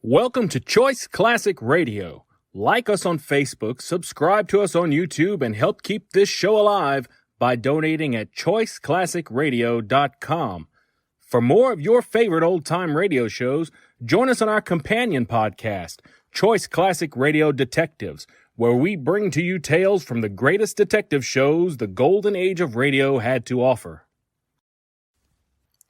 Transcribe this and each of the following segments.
Welcome to Choice Classic Radio. Like us on Facebook, subscribe to us on YouTube, and help keep this show alive by donating at choiceclassicradio.com. For more of your favorite old-time radio shows, join us on our companion podcast, Choice Classic Radio Detectives, where we bring to you tales from the greatest detective shows the golden age of radio had to offer.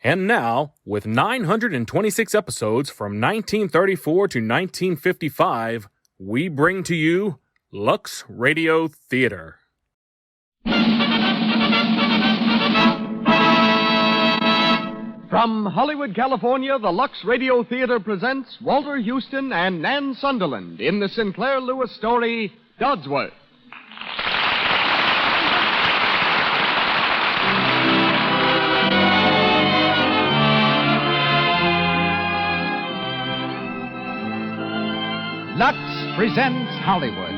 And now, with 926 episodes from 1934 to 1955, we bring to you Lux Radio Theater. From Hollywood, California, the Lux Radio Theater presents Walter Huston and Nan Sunderland in the Sinclair Lewis story, Dodsworth. Lux presents Hollywood.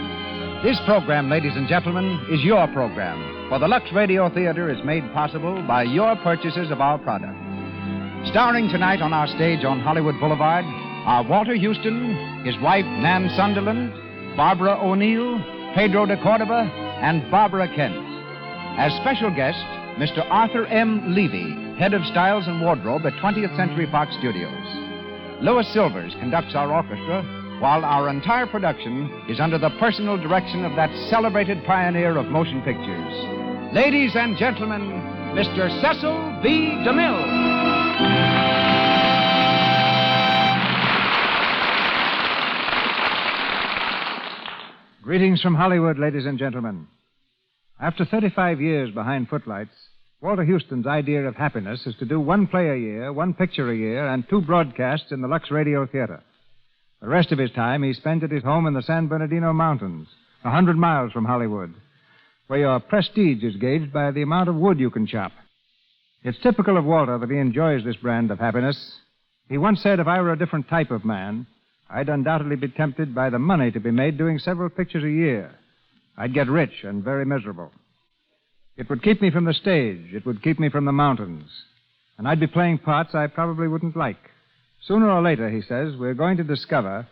This program, ladies and gentlemen, is your program, for the Lux Radio Theater is made possible by your purchases of our product. Starring tonight on our stage on Hollywood Boulevard are Walter Huston, his wife Nan Sunderland, Barbara O'Neill, Pedro de Cordova, and Barbara Kent. As special guest, Mr. Arthur M. Levy, head of Styles and Wardrobe at 20th Century Fox Studios. Louis Silvers conducts our orchestra, while our entire production is under the personal direction of that celebrated pioneer of motion pictures. Ladies and gentlemen, Mr. Cecil B. DeMille. Greetings from Hollywood, ladies and gentlemen. After 35 years behind footlights, Walter Huston's idea of happiness is to do one play a year, one picture a year, and 2 broadcasts in the Lux Radio Theater. The rest of his time he spent at his home in the San Bernardino Mountains, 100 miles from Hollywood, where your prestige is gauged by the amount of wood you can chop. It's typical of Walter that he enjoys this brand of happiness. He once said, if I were a different type of man, I'd undoubtedly be tempted by the money to be made doing several pictures a year. I'd get rich and very miserable. It would keep me from the stage. It would keep me from the mountains. And I'd be playing parts I probably wouldn't like. Sooner or later, he says, we're going to discover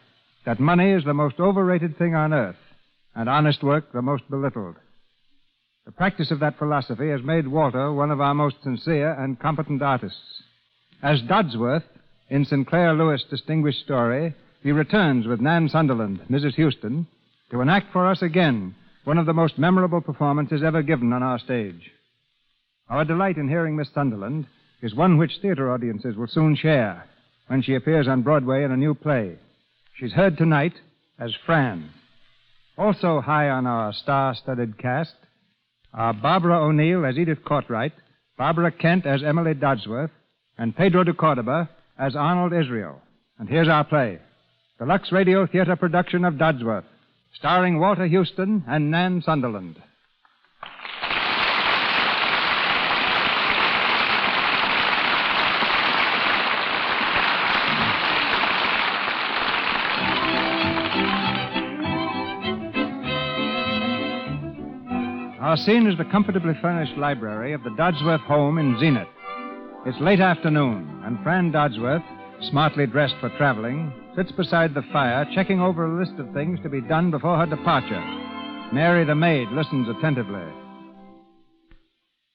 that money is the most overrated thing on earth, and honest work the most belittled. The practice of that philosophy has made Walter one of our most sincere and competent artists. As Dodsworth, in Sinclair Lewis' distinguished story, he returns with Nan Sunderland, Mrs. Huston, to enact for us again one of the most memorable performances ever given on our stage. Our delight in hearing Miss Sunderland is one which theater audiences will soon share when she appears on Broadway in a new play. She's heard tonight as Fran. Also high on our star-studded cast are Barbara O'Neill as Edith Cartwright, Barbara Kent as Emily Dodsworth, and Pedro de Cordova as Arnold Israel. And here's our play, the Lux Radio Theater production of Dodsworth, starring Walter Huston and Nan Sunderland. Our scene is the comfortably furnished library of the Dodsworth home in Zenith. It's late afternoon, and Fran Dodsworth, smartly dressed for traveling, sits beside the fire checking over a list of things to be done before her departure. Mary, the maid, listens attentively.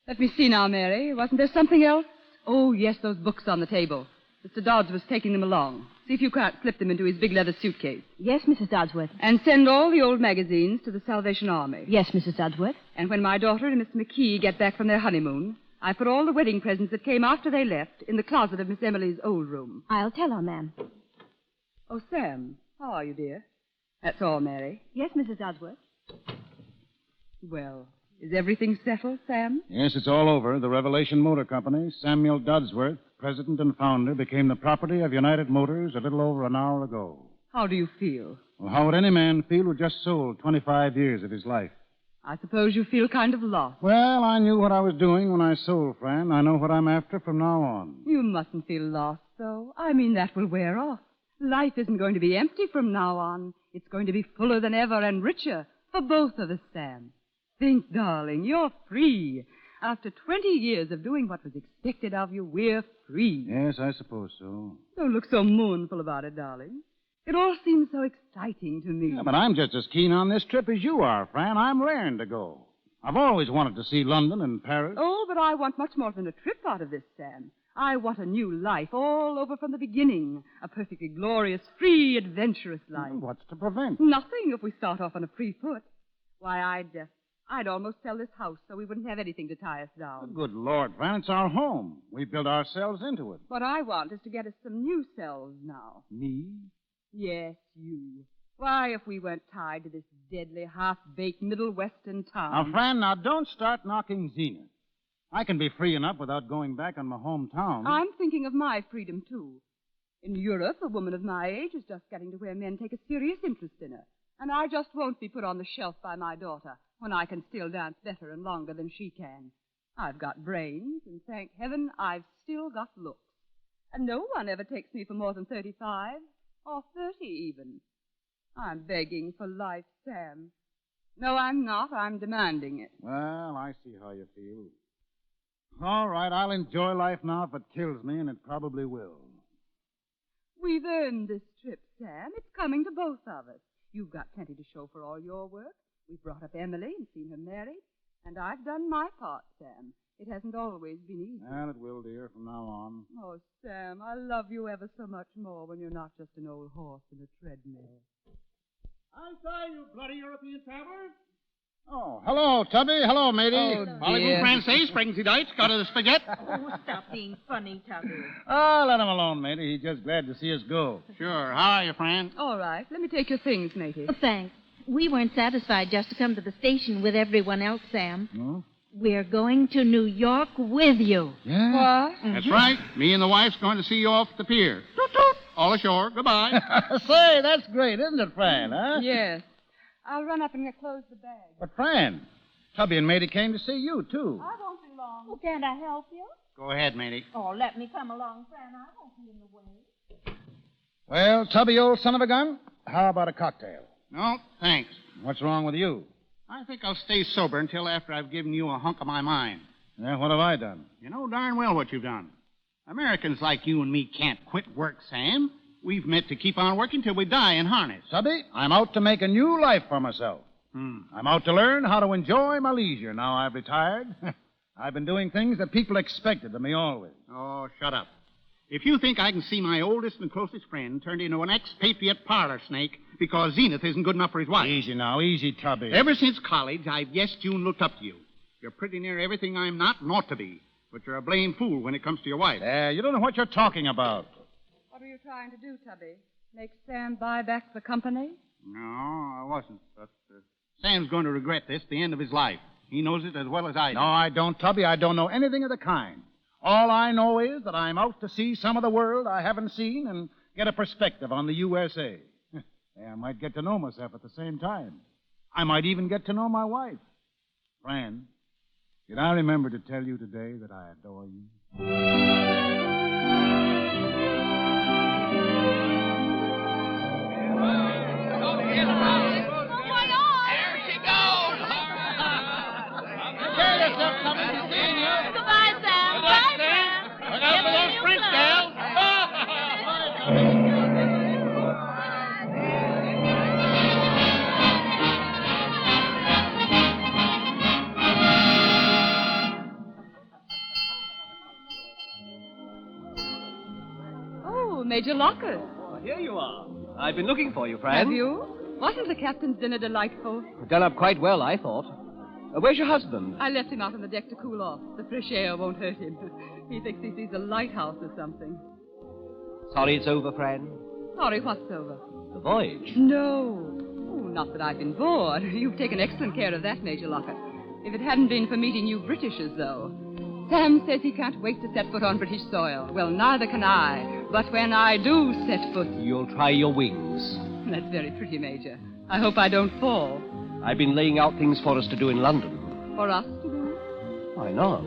Let me see now, Mary. Wasn't there something else? Oh, yes, those books on the table. Mr. Dodds was taking them along. See if you can't slip them into his big leather suitcase. Yes, Mrs. Dodsworth. And send all the old magazines to the Salvation Army. Yes, Mrs. Dodsworth. And when my daughter and Mr. McKee get back from their honeymoon, I put all the wedding presents that came after they left in the closet of Miss Emily's old room. I'll tell her, ma'am. Oh, Sam, how are you, dear? That's all, Mary. Yes, Mrs. Dodsworth. Well, is everything settled, Sam? Yes, it's all over. The Revelation Motor Company, Samuel Dodsworth, president and founder, became the property of United Motors a little over an hour ago. How do you feel? Well, how would any man feel who just sold 25 years of his life? I suppose you feel kind of lost. Well, I knew what I was doing when I sold, Fran. I know what I'm after from now on. You mustn't feel lost, though. I mean, that will wear off. Life isn't going to be empty from now on. It's going to be fuller than ever and richer for both of us, Sam. Think, darling, you're free. After 20 years of doing what was expected of you, we're free. Yes, I suppose so. Don't look so mournful about it, darling. It all seems so exciting to me. Yeah, but I'm just as keen on this trip as you are, Fran. I'm raring to go. I've always wanted to see London and Paris. Oh, but I want much more than a trip out of this, Sam. I want a new life all over from the beginning. A perfectly glorious, free, adventurous life. What's to prevent? Nothing if we start off on a free foot. Why, I'd almost sell this house so we wouldn't have anything to tie us down. Good Lord, Fran, it's our home. We built ourselves into it. What I want is to get us some new selves now. Me? Yes, you. Why, if we weren't tied to this deadly, half-baked Middle Western town... Now, Fran, don't start knocking Zenith. I can be free enough without going back on my hometown. I'm thinking of my freedom, too. In Europe, a woman of my age is just getting to where men take a serious interest in her. And I just won't be put on the shelf by my daughter when I can still dance better and longer than she can. I've got brains, and thank heaven I've still got looks. And no one ever takes me for more than 35, or 30 even. I'm begging for life, Sam. No, I'm not. I'm demanding it. Well, I see how you feel. All right, I'll enjoy life now if it kills me, and it probably will. We've earned this trip, Sam. It's coming to both of us. You've got plenty to show for all your work. We've brought up Emily and seen her married. And I've done my part, Sam. It hasn't always been easy. And it will, dear, from now on. Oh, Sam, I love you ever so much more when you're not just an old horse in a treadmill. I'm sorry, you bloody European traveler. Oh, hello, Tubby. Hello, matey. Oh, Parlez-vous français, sprechen Sie Deutsch? Got a spaghetti? Oh, stop being funny, Tubby. Oh, let him alone, matey. He's just glad to see us go. Sure. How are you, Fran? All right. Let me take your things, matey. Oh, thanks. We weren't satisfied just to come to the station with everyone else, Sam. No? We're going to New York with you. Yeah? What? That's right. Me and the wife's going to see you off the pier. Toot, toot. All ashore. Goodbye. Say, that's great, isn't it, Fran, huh? Yes. I'll run up and close the bag. But, Fran, Tubby and matey came to see you, too. I won't be long. Oh, can't I help you? Go ahead, matey. Oh, let me come along, Fran. I won't be in the way. Well, Tubby, old son of a gun, how about a cocktail? No, thanks. What's wrong with you? I think I'll stay sober until after I've given you a hunk of my mind. Yeah, what have I done? You know darn well what you've done. Americans like you and me can't quit work, Sam. We've met to keep on working till we die in harness. Tubby, I'm out to make a new life for myself. I'm out to learn how to enjoy my leisure now I've retired. I've been doing things that people expected of me always. Oh, shut up. If you think I can see my oldest and closest friend turned into an expatriate parlor snake because Zenith isn't good enough for his wife. Easy now, easy, Tubby. Ever since college, I've guessed you and looked up to you. You're pretty near everything I'm not and ought to be. But you're a blame fool when it comes to your wife. You don't know what you're talking about. What are you trying to do, Tubby? Make Sam buy back the company? No, I wasn't. But Sam's going to regret this the end of his life. He knows it as well as I do. No, I don't, Tubby. I don't know anything of the kind. All I know is that I'm out to see some of the world I haven't seen and get a perspective on the USA. I might get to know myself at the same time. I might even get to know my wife. Fran, did I remember to tell you today that I adore you? Goodbye, Sam. Bye, Sam. Look out for those French gals. Oh, Major Lockett. Well, here you are. I've been looking for you, Fran. Have you? Wasn't the captain's dinner delightful? Done up quite well, I thought. Where's your husband? I left him out on the deck to cool off. The fresh air won't hurt him. He thinks he sees a lighthouse or something. Sorry it's over, Fran. Sorry, what's over? The voyage. No. Oh, not that I've been bored. You've taken excellent care of that, Major Lockett. If it hadn't been for meeting you Britishers, though. Sam says he can't wait to set foot on British soil. Well, neither can I. But when I do set foot... You'll try your wings. That's very pretty, Major. I hope I don't fall. I've been laying out things for us to do in London. For us to do? Why not?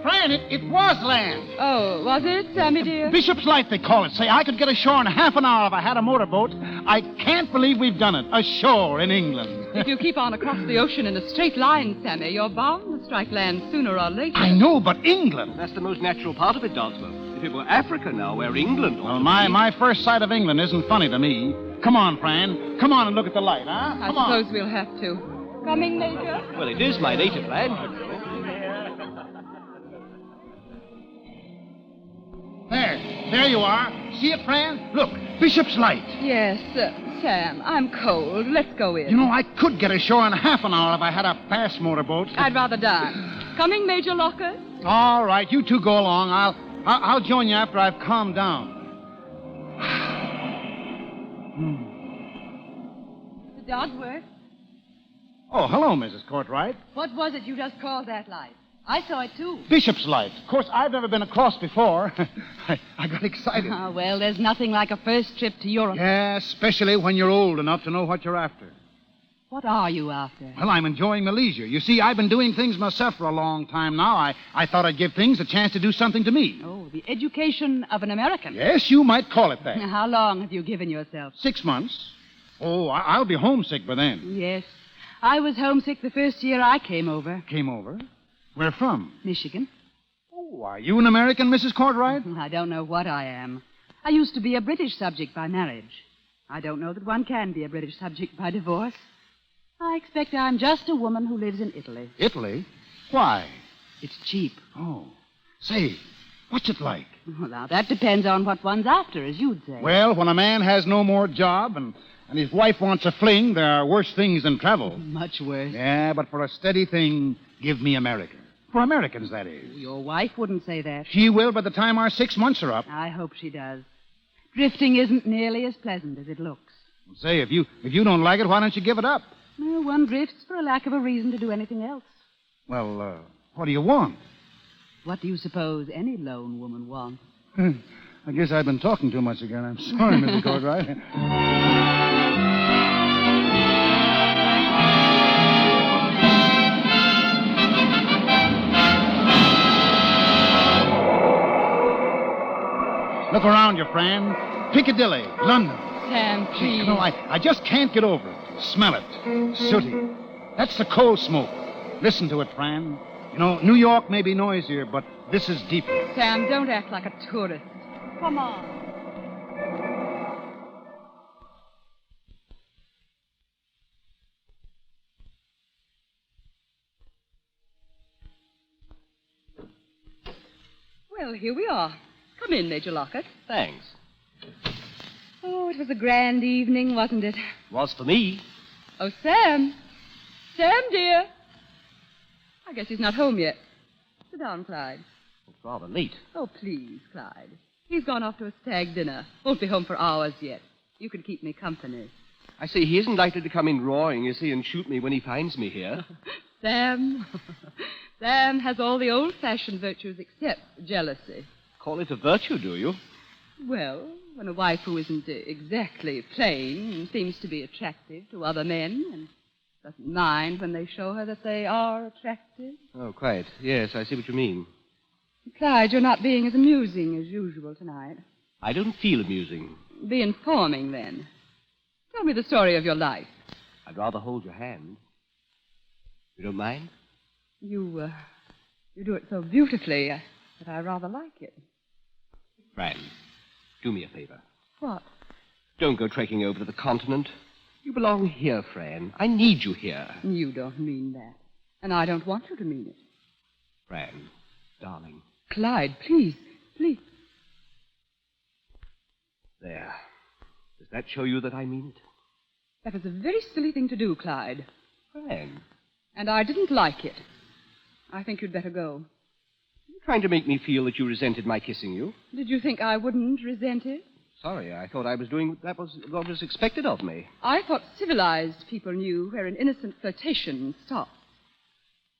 Fran, it was land. Oh, was it, Sammy dear? Bishop's Light, they call it. Say, I could get ashore in half an hour if I had a motorboat. I can't believe we've done it. Ashore in England. If you keep on across the ocean in a straight line, Sammy, you're bound to strike land sooner or later. I know, but England. That's the most natural part of it, Dodsworth. If it were Africa now, where England ought Well, to my first sight of England isn't funny to me. Come on, Fran. Come on and look at the light, huh? I Come on. suppose we'll have to. Coming, Major? be. Well, it is my native land, you know. There you are. See it, Fran? Look, Bishop's Light. Yes, Sam, I'm cold. Let's go in. You know, I could get ashore in half an hour if I had a fast motorboat. I'd rather dine. Coming, Major Locker? All right, you two go along. I'll join you after I've calmed down. Mr. Dodsworth? Oh, hello, Mrs. Courtright. What was it you just called that light? I saw it, too. Bishop's Light. Of course, I've never been across before. I got excited. Ah, well, there's nothing like a first trip to Europe. Yeah, especially when you're old enough to know what you're after. What are you after? Well, I'm enjoying the leisure. You see, I've been doing things myself for a long time now. I thought I'd give things a chance to do something to me. Oh, the education of an American. Yes, you might call it that. How long have you given yourself? 6 months. Oh, I'll be homesick by then. Yes. I was homesick the first year I came over. Came over? Where from? Michigan. Oh, are you an American, Mrs. Courtright? I don't know what I am. I used to be a British subject by marriage. I don't know that one can be a British subject by divorce. I expect I'm just a woman who lives in Italy. Italy? Why? It's cheap. Oh. Say, what's it like? Well, now, that depends on what one's after, as you'd say. Well, when a man has no more job and his wife wants a fling, there are worse things than travel. Much worse. Yeah, but for a steady thing, give me America. For Americans, that is. Your wife wouldn't say that. She will by the time our 6 months are up. I hope she does. Drifting isn't nearly as pleasant as it looks. Say, if you don't like it, why don't you give it up? Well, one drifts for a lack of a reason to do anything else. Well, what do you want? What do you suppose any lone woman wants? I guess I've been talking too much again. I'm sorry, Mrs. Courtright. Look around you, Fran. Piccadilly, London. Sam, please. You know, I just can't get over it. Smell it. Sooty. That's the coal smoke. Listen to it, Fran. You know, New York may be noisier, but this is deeper. Sam, don't act like a tourist. Come on. Well, here we are. Come in, Major Lockett. Thanks. Oh, it was a grand evening, wasn't it? Was for me. Oh, Sam. Sam, dear. I guess he's not home yet. Sit down, Clyde. It's rather late. Oh, please, Clyde. He's gone off to a stag dinner. Won't be home for hours yet. You can keep me company. I say, he isn't likely to come in roaring, you see, and shoot me when he finds me here. Sam. Sam has all the old-fashioned virtues except jealousy. Call it a virtue, do you? Well, when a wife who isn't exactly plain seems to be attractive to other men and doesn't mind when they show her that they are attractive. Oh, quite. Yes, I see what you mean. Clyde, you're not being as amusing as usual tonight. I don't feel amusing. Be informing, then. Tell me the story of your life. I'd rather hold your hand. You don't mind? You do it so beautifully that I rather like it. Fran, do me a favor. What? Don't go trekking over to the continent. You belong here, Fran. I need you here. You don't mean that. And I don't want you to mean it. Fran, darling. Clyde, please, please. There. Does that show you that I mean it? That was a very silly thing to do, Clyde. Fran. And I didn't like it. I think you'd better go. You're trying to make me feel that you resented my kissing you. Did you think I wouldn't resent it? Sorry, I thought I was doing what was expected of me. I thought civilized people knew where an innocent flirtation stops.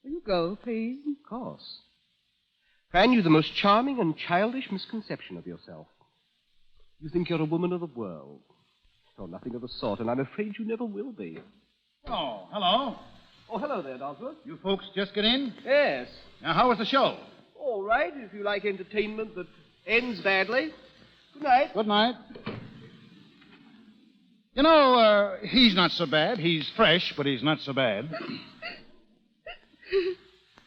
Will you go, please? Of course. Fran, you've the most charming and childish misconception of yourself. You think you're a woman of the world. You're nothing of the sort, and I'm afraid you never will be. Oh, hello. Oh, hello there, Dodsworth. You folks just get in? Yes. Now, how was the show? All right, if you like entertainment that ends badly. Good night. Good night. You know, he's not so bad. He's fresh, but he's not so bad.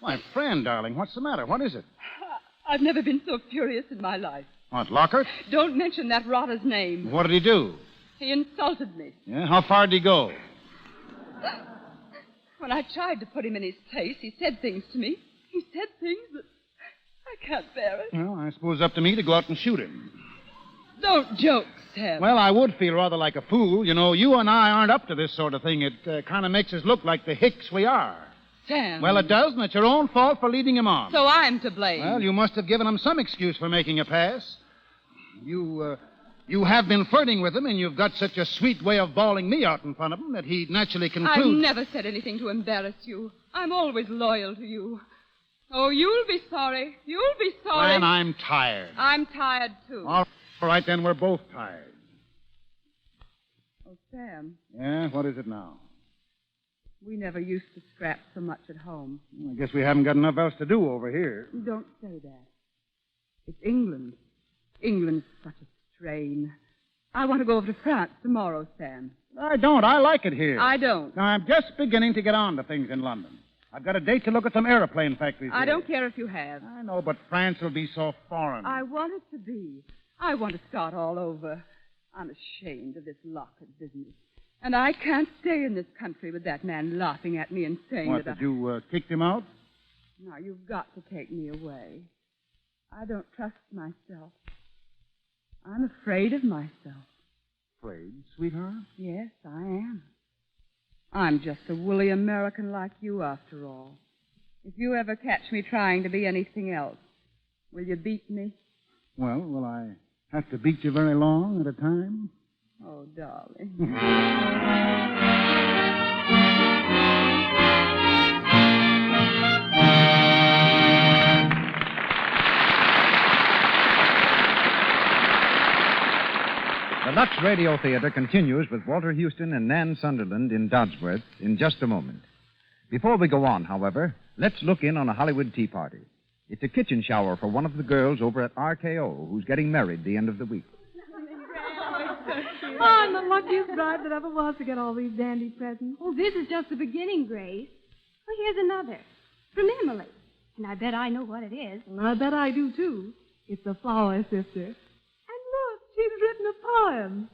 My friend, darling, what's the matter? What is it? I've never been so furious in my life. What, Lockhart? Don't mention that rotter's name. What did he do? He insulted me. Yeah, how far did he go? When I tried to put him in his place, he said things to me. He said things that I can't bear it. Well, I suppose it's up to me to go out and shoot him. Don't joke, Sam. Well, I would feel rather like a fool. You know, you and I aren't up to this sort of thing. It kind of makes us look like the hicks we are. Sam. Well, it does, and it's your own fault for leading him on. So I'm to blame. Well, you must have given him some excuse for making a pass. You have been flirting with him, and you've got such a sweet way of bawling me out in front of him that he'd naturally conclude... I've never said anything to embarrass you. I'm always loyal to you. Oh, you'll be sorry. You'll be sorry. And I'm tired. I'm tired, too. All right, then we're both tired. Oh, Sam, Yeah, what is it now? we never used to scrap so much at home. I guess we haven't got enough else to do over here. Don't say that. It's England. England's such a strain. I want to go over to France tomorrow, Sam. I don't. I like it here. I don't. Now, I'm just beginning to get on to things in London. I've got a date to look at some aeroplane factories I here. don't care if you have. I know, but France will be so foreign. I want it to be. I want to start all over. I'm ashamed of this Lockwood business. And I can't stay in this country with that man laughing at me and saying What, that did you kick him out? Now, you've got to take me away. I don't trust myself. I'm afraid of myself. Afraid, sweetheart? Yes, I am. I'm just a woolly American like you, after all. If you ever catch me trying to be anything else, will you beat me? Well, will I have to beat you very long at a time? Oh, darling. The Lux Radio Theater continues with Walter Houston and Nan Sunderland in Dodsworth in just a moment. Before we go on, however, let's look in on a Hollywood tea party. It's a kitchen shower for one of the girls over at RKO who's getting married the end of the week. Oh, I'm the luckiest bride that ever was to get all these dandy presents. Oh, this is just the beginning, Grace. Well, here's another. From Emily. And I bet I know what it is. And I bet I do, too. It's a flower sister. And look, she's written a poem.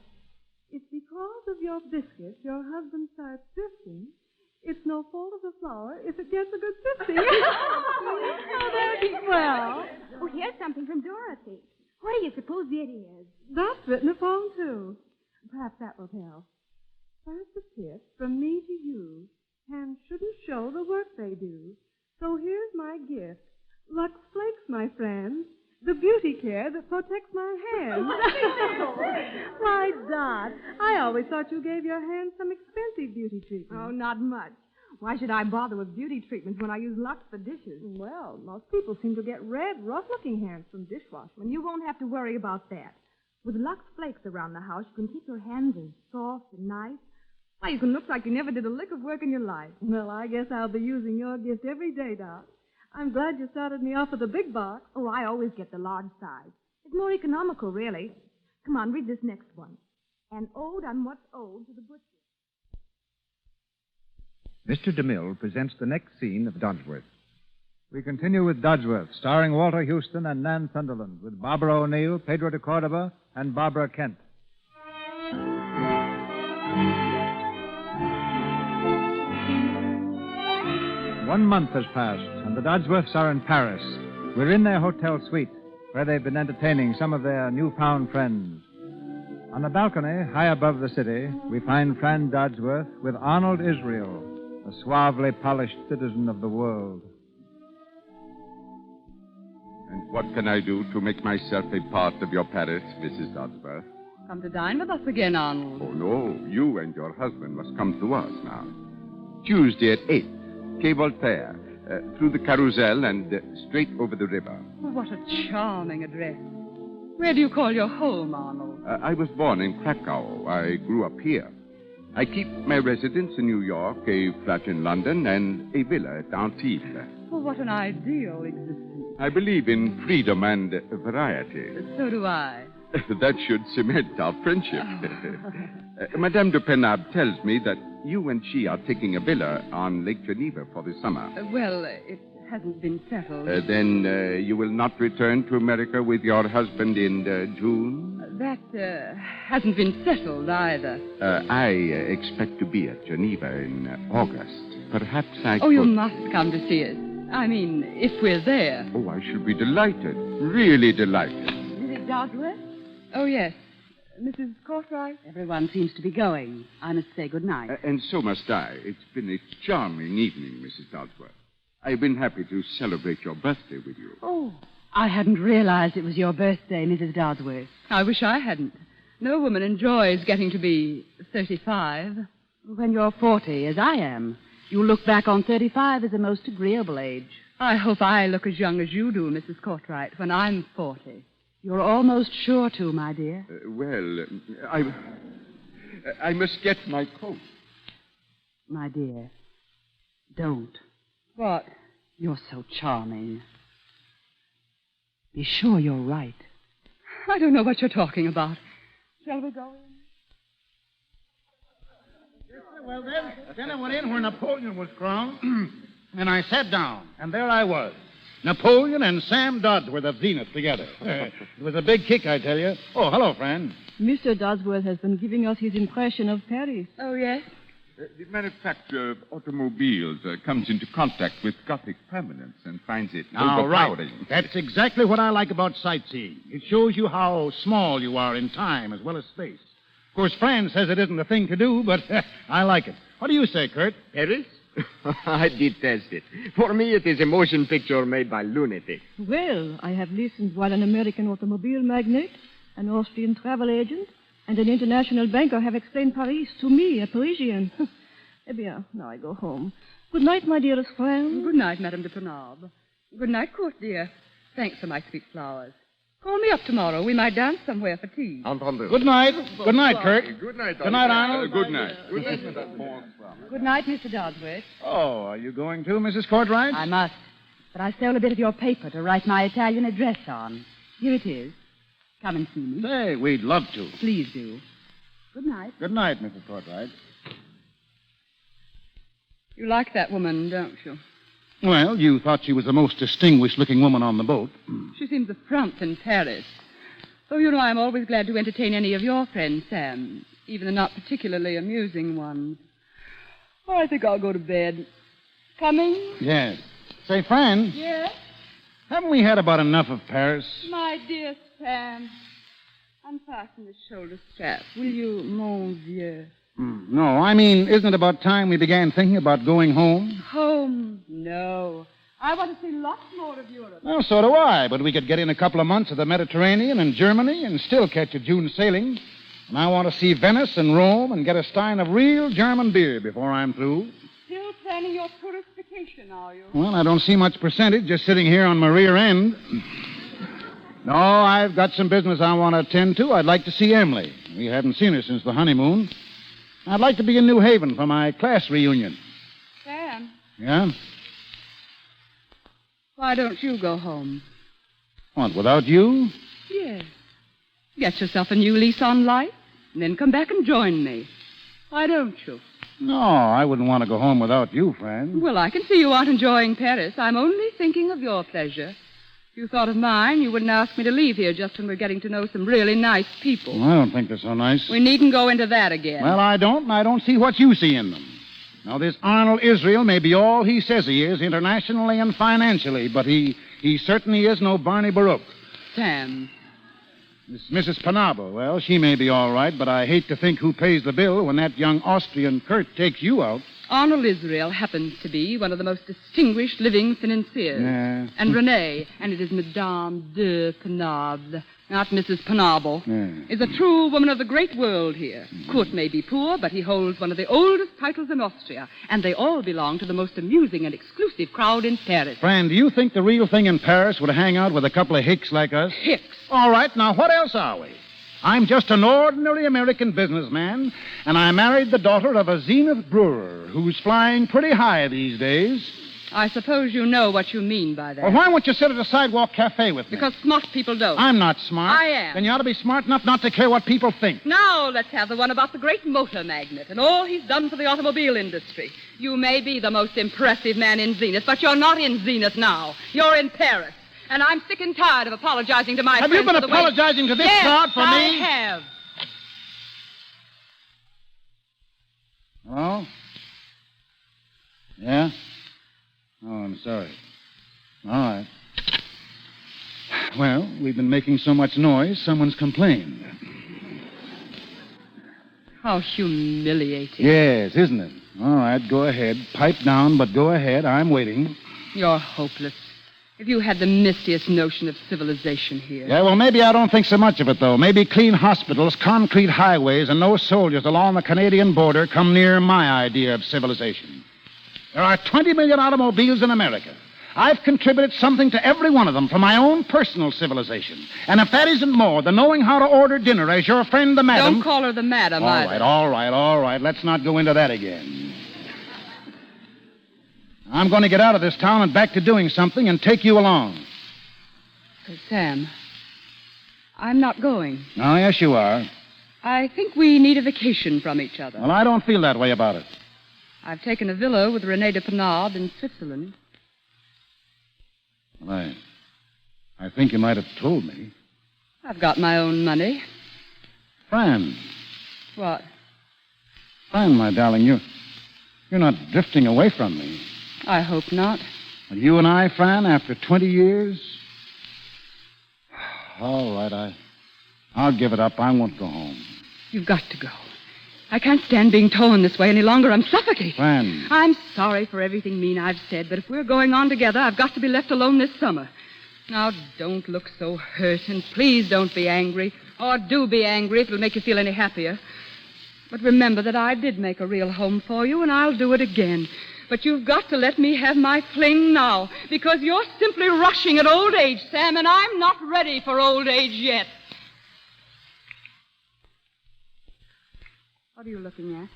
It's because of your biscuit your husband starts drifting. It's no fault of the flower if it gets a good sifting. Oh, that'd be swell. Oh, here's something from Dorothy. What do you suppose it is? That's written a poem, too. Perhaps that will tell. First a tip from me to you. Hands shouldn't show the work they do. So here's my gift. Lux Flakes, my friend. The beauty care that protects my hands. Why, Dot, I always thought you gave your hands some expensive beauty treatment. Oh, not much. Why should I bother with beauty treatments when I use Lux for dishes? Well, most people seem to get red, rough-looking hands from dishwashing. And you won't have to worry about that. With Lux Flakes around the house, you can keep your hands as soft and nice. Why, you can look like you never did a lick of work in your life. Well, I guess I'll be using your gift every day, Dot. I'm glad you started me off with a big box. Oh, I always get the large size. It's more economical, really. Come on, read this next one. An ode on what's owed to the butcher. Mr. DeMille presents the next scene of Dodsworth. We continue with Dodsworth, starring Walter Houston and Nan Sunderland, with Barbara O'Neill, Pedro de Cordova, and Barbara Kent. 1 month has passed, and the Dodsworths are in Paris. We're in their hotel suite, where they've been entertaining some of their newfound friends. On a balcony high above the city, we find Fran Dodsworth with Arnold Israel, a suavely polished citizen of the world. And what can I do to make myself a part of your Paris, Mrs. Dodsworth? Come to dine with us again, Arnold. Oh, no. You and your husband must come to us now. Tuesday at 8, Quai Voltaire, through the Carousel and straight over the river. Oh, what a charming address. Where do you call your home, Arnold? I was born in Krakow. I grew up here. I keep my residence in New York, a flat in London, and a villa at Antibes. Oh, what an ideal existence. I believe in freedom and variety. So do I. That should cement our friendship. Madame de Penab tells me that you and she are taking a villa on Lake Geneva for the summer. Well, hasn't been settled. Then you will not return to America with your husband in June? That hasn't been settled either. I expect to be at Geneva in August. Perhaps I Oh, you must come to see us. I mean, if we're there. Oh, I shall be delighted. Really delighted. Mrs. Dodsworth? Oh, yes. Mrs. Cartwright? Everyone seems to be going. I must say good night. And so must I. It's been a charming evening, Mrs. Dodsworth. I've been happy to celebrate your birthday with you. Oh, I hadn't realized it was your birthday, Mrs. Dodsworth. I wish I hadn't. No woman enjoys getting to be 35. When you're 40, as I am, you look back on 35 as a most agreeable age. I hope I look as young as you do, Mrs. Cartwright, when I'm 40. You're almost sure to, my dear. I must get my coat. My dear, don't. What? You're so charming. Be sure you're right. I don't know what you're talking about. Shall we go in? Well, then I went in where Napoleon was crowned, and I sat down, and there I was. Napoleon and Sam Dodsworth of Zenith together. It was a big kick, I tell you. Oh, hello, friend. Mr. Dodsworth has been giving us his impression of Paris. Oh, yes? The manufacturer of automobiles comes into contact with Gothic permanence and finds it overpowering. Right. That's exactly what I like about sightseeing. It shows you how small you are in time as well as space. Of course, France says it isn't the thing to do, but I like it. What do you say, Kurt? Paris? I detest it. For me, it is a motion picture made by lunatics. Well, I have listened while an American automobile magnate, an Austrian travel agent, and an international banker have explained Paris to me, a Parisian. Eh bien, now I go home. Good night, my dearest friend. Good night, Madame de Penab. Good night, Court, dear. Thanks for my sweet flowers. Call me up tomorrow. We might dance somewhere for tea. Entendu. Good night. Good night, Kurt. Good night, Good night, Arnold. Good night. Good night, Good night, Mr. Dodsworth. Oh, are you going too, Mrs. Cartwright? I must. But I stole a bit of your paper to write my Italian address on. Here it is. Come and see me. Say, we'd love to. Please do. Good night. Good night, Mrs. Cartwright. You like that woman, don't you? Well, you thought she was the most distinguished-looking woman on the boat. She seems a frump in Paris. Oh, you know, I'm always glad to entertain any of your friends, Sam, even the not particularly amusing ones. Oh, I think I'll go to bed. Coming? Yes. Say, friend, Yes? haven't we had about enough of Paris? My dear Sam, unfasten the shoulder strap, will you, mon vieux? No, I mean, isn't it about time we began thinking about going home? Home? No. I want to see lots more of Europe. Well, so do I, but we could get in a couple of months of the Mediterranean and Germany and still catch a June sailing. And I want to see Venice and Rome and get a stein of real German beer before I'm through. Still planning your tourist vacation, are you? Well, I don't see much percentage just sitting here on my rear end. No, I've got some business I want to attend to. I'd like to see Emily. We haven't seen her since the honeymoon. I'd like to be in New Haven for my class reunion. Sam, Yeah? why don't you go home? What, without you? Yes. Get yourself a new lease on life, and then come back and join me. Why don't you? No, I wouldn't want to go home without you, friend. Well, I can see you aren't enjoying Paris. I'm only thinking of your pleasure. If you thought of mine, you wouldn't ask me to leave here just when we're getting to know some really nice people. Well, I don't think they're so nice. We needn't go into that again. Well, I don't, and I don't see what you see in them. Now, this Arnold Israel may be all he says he is, internationally and financially, but he certainly is no Barney Baruch. Sam. This Mrs. Penabo, well, she may be all right, but I hate to think who pays the bill when that young Austrian Kurt takes you out. Arnold Israel happens to be one of the most distinguished living financiers. Yeah. And Renee, and it is Madame de Penable, not Mrs. Penable, is a true woman of the great world here. Kurt may be poor, but he holds one of the oldest titles in Austria, and they all belong to the most amusing and exclusive crowd in Paris. Fran, do you think the real thing in Paris would hang out with a couple of hicks like us? Hicks? All right, now what else are we? I'm just an ordinary American businessman, and I married the daughter of a Zenith brewer who's flying pretty high these days. I suppose you know what you mean by that. Well, why won't you sit at a sidewalk cafe with me? Because smart people don't. I'm not smart. I am. Then you ought to be smart enough not to care what people think. Now let's have the one about the great motor magnate and all he's done for the automobile industry. You may be the most impressive man in Zenith, but you're not in Zenith now. You're in Paris. And I'm sick and tired of apologizing to my friends. Have you been for the apologizing to this crowd for I me? I have. Hello? Yeah? Oh, I'm sorry. All right. Well, we've been making so much noise, someone's complained. How humiliating. Yes, isn't it? All right, go ahead. Pipe down, but go ahead. I'm waiting. You're hopeless. If you had the mistiest notion of civilization here. Yeah, well, maybe I don't think so much of it, though. Maybe clean hospitals, concrete highways, and no soldiers along the Canadian border come near my idea of civilization. There are 20 million automobiles in America. I've contributed something to every one of them for my own personal civilization. And if that isn't more than knowing how to order dinner as your friend the madam... Don't call her the madam either. All right. Let's not go into that again. I'm going to get out of this town and back to doing something and take you along. Sam, I'm not going. Oh, yes, you are. I think we need a vacation from each other. Well, I don't feel that way about it. I've taken a villa with René de Penard in Switzerland. Well, I think you might have told me. I've got my own money. Fran. What? Fran, my darling, you're not drifting away from me. I hope not. You and I, Fran, after 20 years? All right, I'll give it up. I won't go home. You've got to go. I can't stand being towing this way any longer. I'm suffocating. Fran. I'm sorry for everything mean I've said, but if we're going on together, I've got to be left alone this summer. Now, don't look so hurt, and please don't be angry. Or do be angry if it'll make you feel any happier. But remember that I did make a real home for you, and I'll do it again. But you've got to let me have my fling now, because you're simply rushing at old age, Sam, and I'm not ready for old age yet. What are you looking at?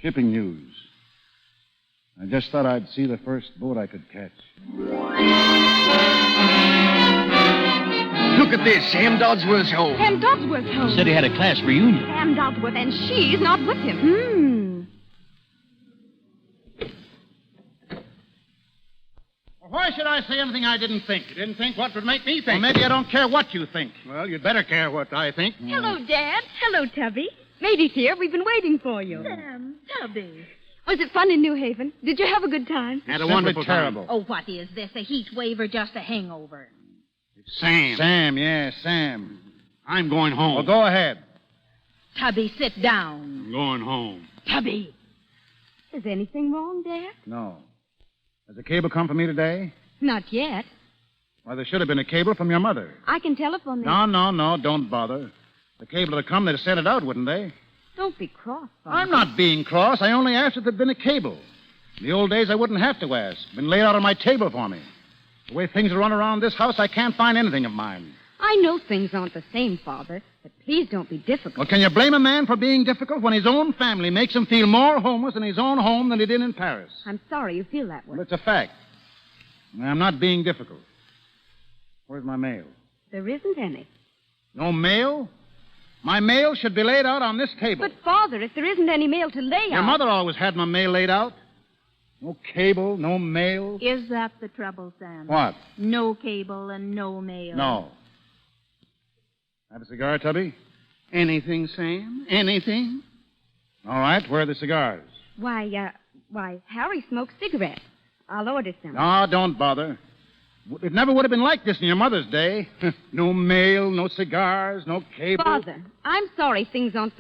Shipping news. I just thought I'd see the first boat I could catch. Look at this, Sam Dodsworth's home. Sam Dodsworth's home. Said he had a class reunion. Sam Dodsworth, and she's not with him. Why should I say anything I didn't think? You didn't think what would make me think. Well, maybe I don't care what you think. Well, you'd better care what I think. Hello, Dad. Hello, Tubby. Matey's here. We've been waiting for you. Sam, Tubby. Was it fun in New Haven? Did you have a good time? Had a wonderful terrible. Oh, what is this? A heat wave or just a hangover? Sam. Sam. I'm going home. Well, go ahead. Tubby, sit down. I'm going home. Tubby. Is anything wrong, Dad? No. Has a cable come for me today? Not yet. Why, there should have been a cable from your mother. I can telephone them. No, don't bother. The cable would have come, they'd have sent it out, wouldn't they? Don't be cross, Father. I'm not being cross. I only asked if there'd been a cable. In the old days, I wouldn't have to ask. Been laid out on my table for me. The way things run around this house, I can't find anything of mine. I know things aren't the same, Father, but please don't be difficult. Well, can you blame a man for being difficult when his own family makes him feel more homeless in his own home than he did in Paris? I'm sorry you feel that way. Well, it's a fact. I'm not being difficult. Where's my mail? There isn't any. No mail? My mail should be laid out on this table. But, Father, if there isn't any mail to lay Your out... mother always had my mail laid out. No cable, no mail. Is that the trouble, Sam? What? No cable and no mail. No. Have a cigar, Tubby? Anything, Sam? Anything? All right, where are the cigars? Why, Harry smokes cigarettes. I'll order some. No, don't bother. It never would have been like this in your mother's day. No mail, no cigars, no cable. Father, I'm sorry things aren't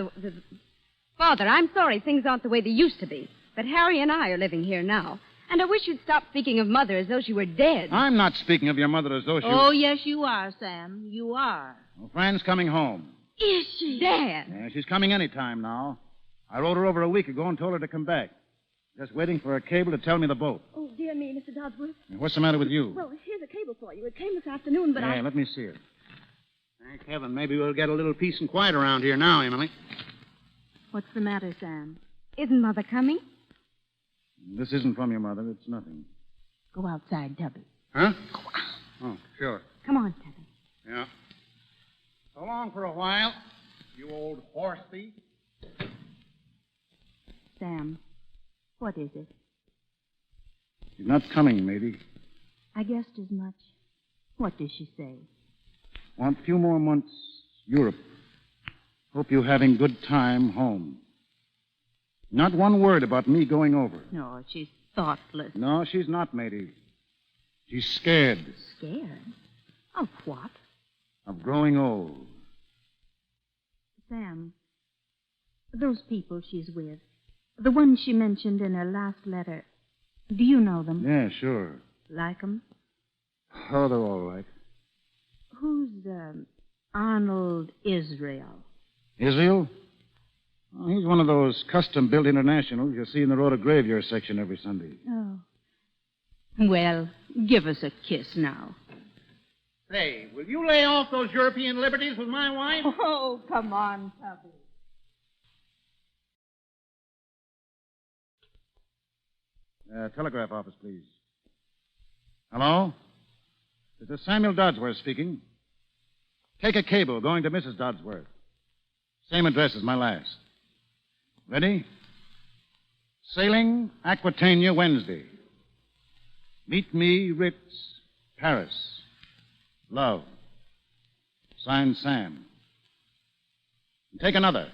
Father, I'm sorry things aren't the way they used to be. But Harry and I are living here now. And I wish you'd stop speaking of Mother as though she were dead. I'm not speaking of your mother as though she Oh, yes, you are, Sam. You are. Well, Fran's coming home. Is she? Dad. Yeah, she's coming any time now. I wrote her over a week ago and told her to come back. Just waiting for a cable to tell me the boat. Oh, dear me, Mr. Dodsworth. What's the matter with you? Well, here's a cable for you. It came this afternoon, but Let me see it. Thank heaven. Maybe we'll get a little peace and quiet around here now, Emily. What's the matter, Sam? Isn't Mother coming? This isn't from your mother. It's nothing. Go outside, Tubby. Huh? Oh, sure. Come on, Tubby. Yeah. So long for a while, you old horse thief. Sam, what is it? She's not coming, matey. I guessed as much. What does she say? Want a few more months, Europe. Hope you're having good time home. Not one word about me going over. No, she's thoughtless. No, she's not, matey. She's scared. Scared? Of what? Of growing old. Sam, those people she's with, the ones she mentioned in her last letter, do you know them? Yeah, sure. Like 'em? Oh, they're all right. Who's, Arnold Israel? Israel? Oh, he's one of those custom-built internationals you see in the Road of Graveyard section every Sunday. Oh. Well, give us a kiss now. Say, will you lay off those European liberties with my wife? Oh, come on, Tubby. Telegraph office, please. Hello? This is Samuel Dodsworth speaking. Take a cable going to Mrs. Dodsworth. Same address as my last. Ready? Sailing Aquitania Wednesday. Meet me, Ritz, Paris. Love. Signed, Sam. Take another.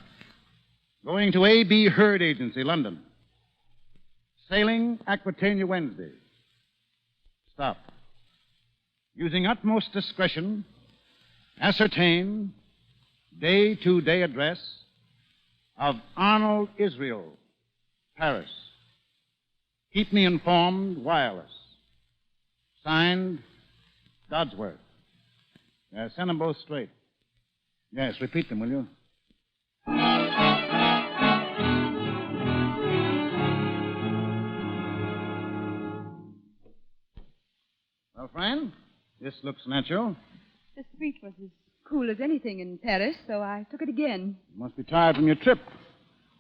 Going to A.B. Hurd Agency, London. Sailing Aquitania Wednesday. Stop. Using utmost discretion, ascertain day-to-day address of Arnold Israel, Paris. Keep me informed, wireless. Signed, Dodsworth. Send them both straight. Yes, repeat them, will you? Well, friend, this looks natural. The street was as cool as anything in Paris, so I took it again. You must be tired from your trip.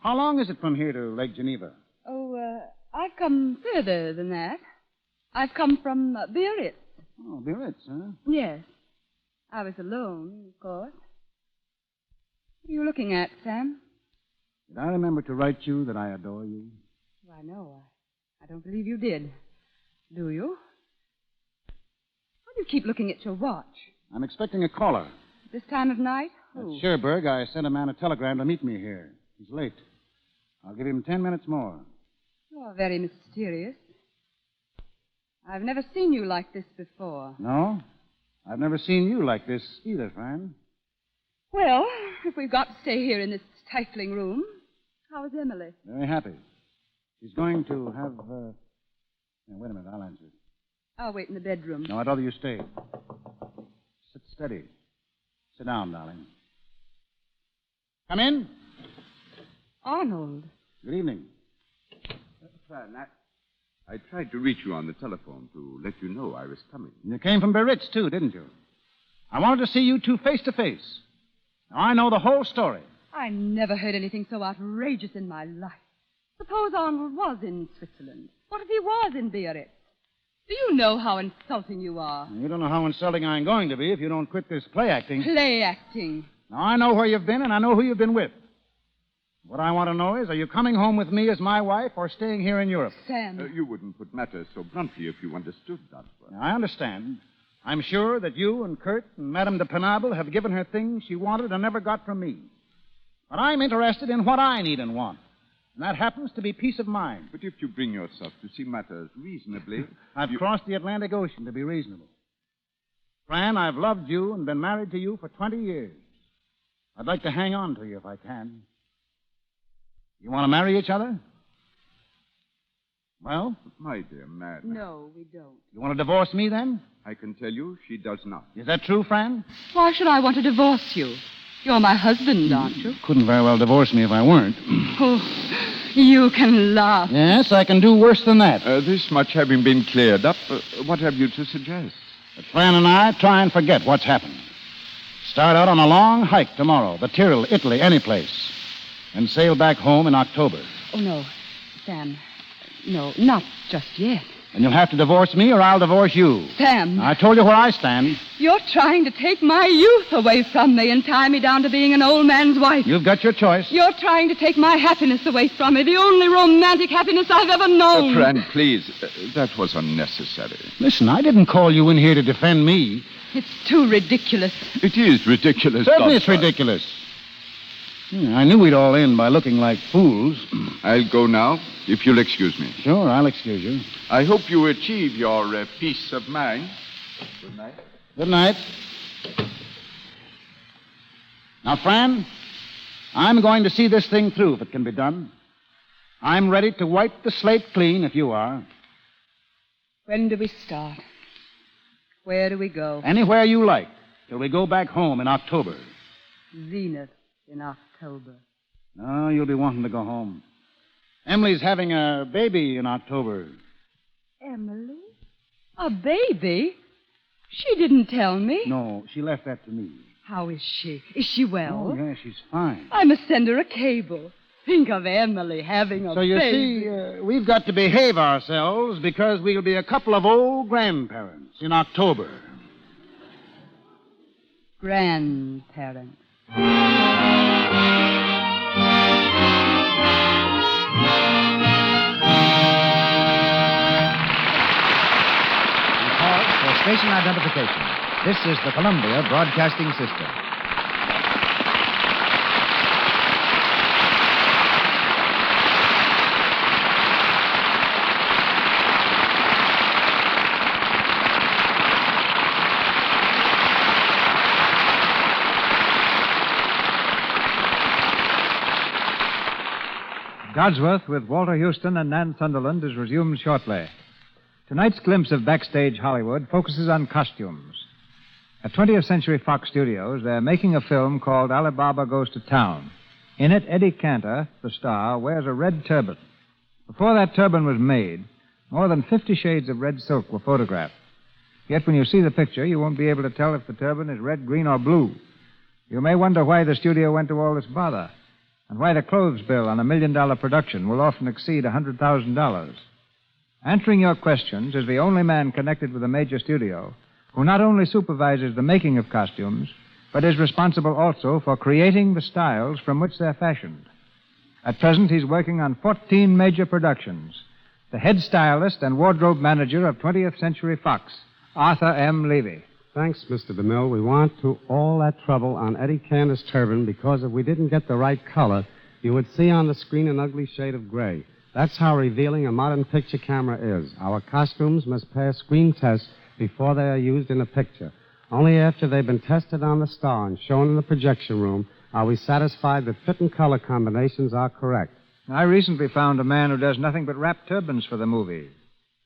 How long is it from here to Lake Geneva? Oh, I've come further than that. I've come from Biarritz. Oh, Biarritz, huh? Yes. I was alone, of course. What are you looking at, Sam? Did I remember to write you that I adore you? Why, no. I don't believe you did. Do you? Why do you keep looking at your watch? I'm expecting a caller. This time of night? At Who? Cherbourg, I sent a man a telegram to meet me here. He's late. I'll give him 10 minutes more. You're very mysterious. I've never seen you like this before. No? I've never seen you like this either, friend. Well, if we've got to stay here in this stifling room, how is Emily? Very happy. She's going to have, wait a minute, I'll answer it. I'll wait in the bedroom. No, I'd rather you stay. Sit steady. Sit down, darling. Come in. Arnold. Good evening. Fran, I tried to reach you on the telephone to let you know I was coming. You came from Biarritz, too, didn't you? I wanted to see you two face to face. Now, I know the whole story. I never heard anything so outrageous in my life. Suppose Arnold was in Switzerland. What if he was in Biarritz? Do you know how insulting you are? You don't know how insulting I'm going to be if you don't quit this play acting. Play acting. Now, I know where you've been, and I know who you've been with. What I want to know is, are you coming home with me as my wife or staying here in Europe? Sam. You wouldn't put matters so bluntly if you understood, Dodsworth. Now, I understand. I'm sure that you and Kurt and Madame de Penable have given her things she wanted and never got from me. But I'm interested in what I need and want. And that happens to be peace of mind. But if you bring yourself to see matters reasonably... I've crossed the Atlantic Ocean to be reasonable. Fran, I've loved you and been married to you for 20 years. I'd like to hang on to you if I can. You want to marry each other? Well? My dear man. No, we don't. You want to divorce me, then? I can tell you she does not. Is that true, Fran? Why should I want to divorce you? You're my husband, aren't you? Couldn't very well divorce me if I weren't. Oh, you can laugh. Yes, I can do worse than that. This much having been cleared up, what have you to suggest? That Fran and I try and forget what's happened. Start out on a long hike tomorrow, the Tyrol, Italy, any place. And sail back home in October. Oh, no. Sam, No, not just yet. Then you'll have to divorce me or I'll divorce you. Sam. I told you where I stand. You're trying to take my youth away from me and tie me down to being an old man's wife. You've got your choice. You're trying to take my happiness away from me, the only romantic happiness I've ever known. Fran, please. That was unnecessary. Listen, I didn't call you in here to defend me. It's too ridiculous. It is ridiculous, Certainly it's Dodsworth. ridiculous. I knew we'd all end by looking like fools. I'll go now, if you'll excuse me. Sure, I'll excuse you. I hope you achieve your peace of mind. Good night. Good night. Now, Fran, I'm going to see this thing through if it can be done. I'm ready to wipe the slate clean if you are. When do we start? Where do we go? Anywhere you like, till we go back home in October. Zenith in October. No, you'll be wanting to go home. Emily's having a baby in October. Emily? A baby? She didn't tell me. No, she left that to me. How is she? Is she well? Oh, yeah, she's fine. I must send her a cable. Think of Emily having a So you baby. see, we've got to behave ourselves because we'll be a couple of old grandparents in October. Grandparents. For station identification, this is the Columbia Broadcasting System. Dodsworth with Walter Houston and Nan Sunderland is resumed shortly. Tonight's glimpse of backstage Hollywood focuses on costumes. At 20th Century Fox Studios, they're making a film called Alibaba Goes to Town. In it, Eddie Cantor, the star, wears a red turban. Before that turban was made, more than 50 shades of red silk were photographed. Yet when you see the picture, you won't be able to tell if the turban is red, green, or blue. You may wonder why the studio went to all this bother, and why the clothes bill on $1 million production will often exceed $100,000. Answering your questions is the only man connected with a major studio who not only supervises the making of costumes, but is responsible also for creating the styles from which they're fashioned. At present, he's working on 14 major productions. The head stylist and wardrobe manager of 20th Century Fox, Arthur M. Levy. Thanks, Mr. DeMille. We went to all that trouble on Eddie Cantor's turban because if we didn't get the right color, you would see on the screen an ugly shade of gray. That's how revealing a modern picture camera is. Our costumes must pass screen tests before they are used in a picture. Only after they've been tested on the star and shown in the projection room are we satisfied that fit and color combinations are correct. I recently found a man who does nothing but wrap turbans for the movies.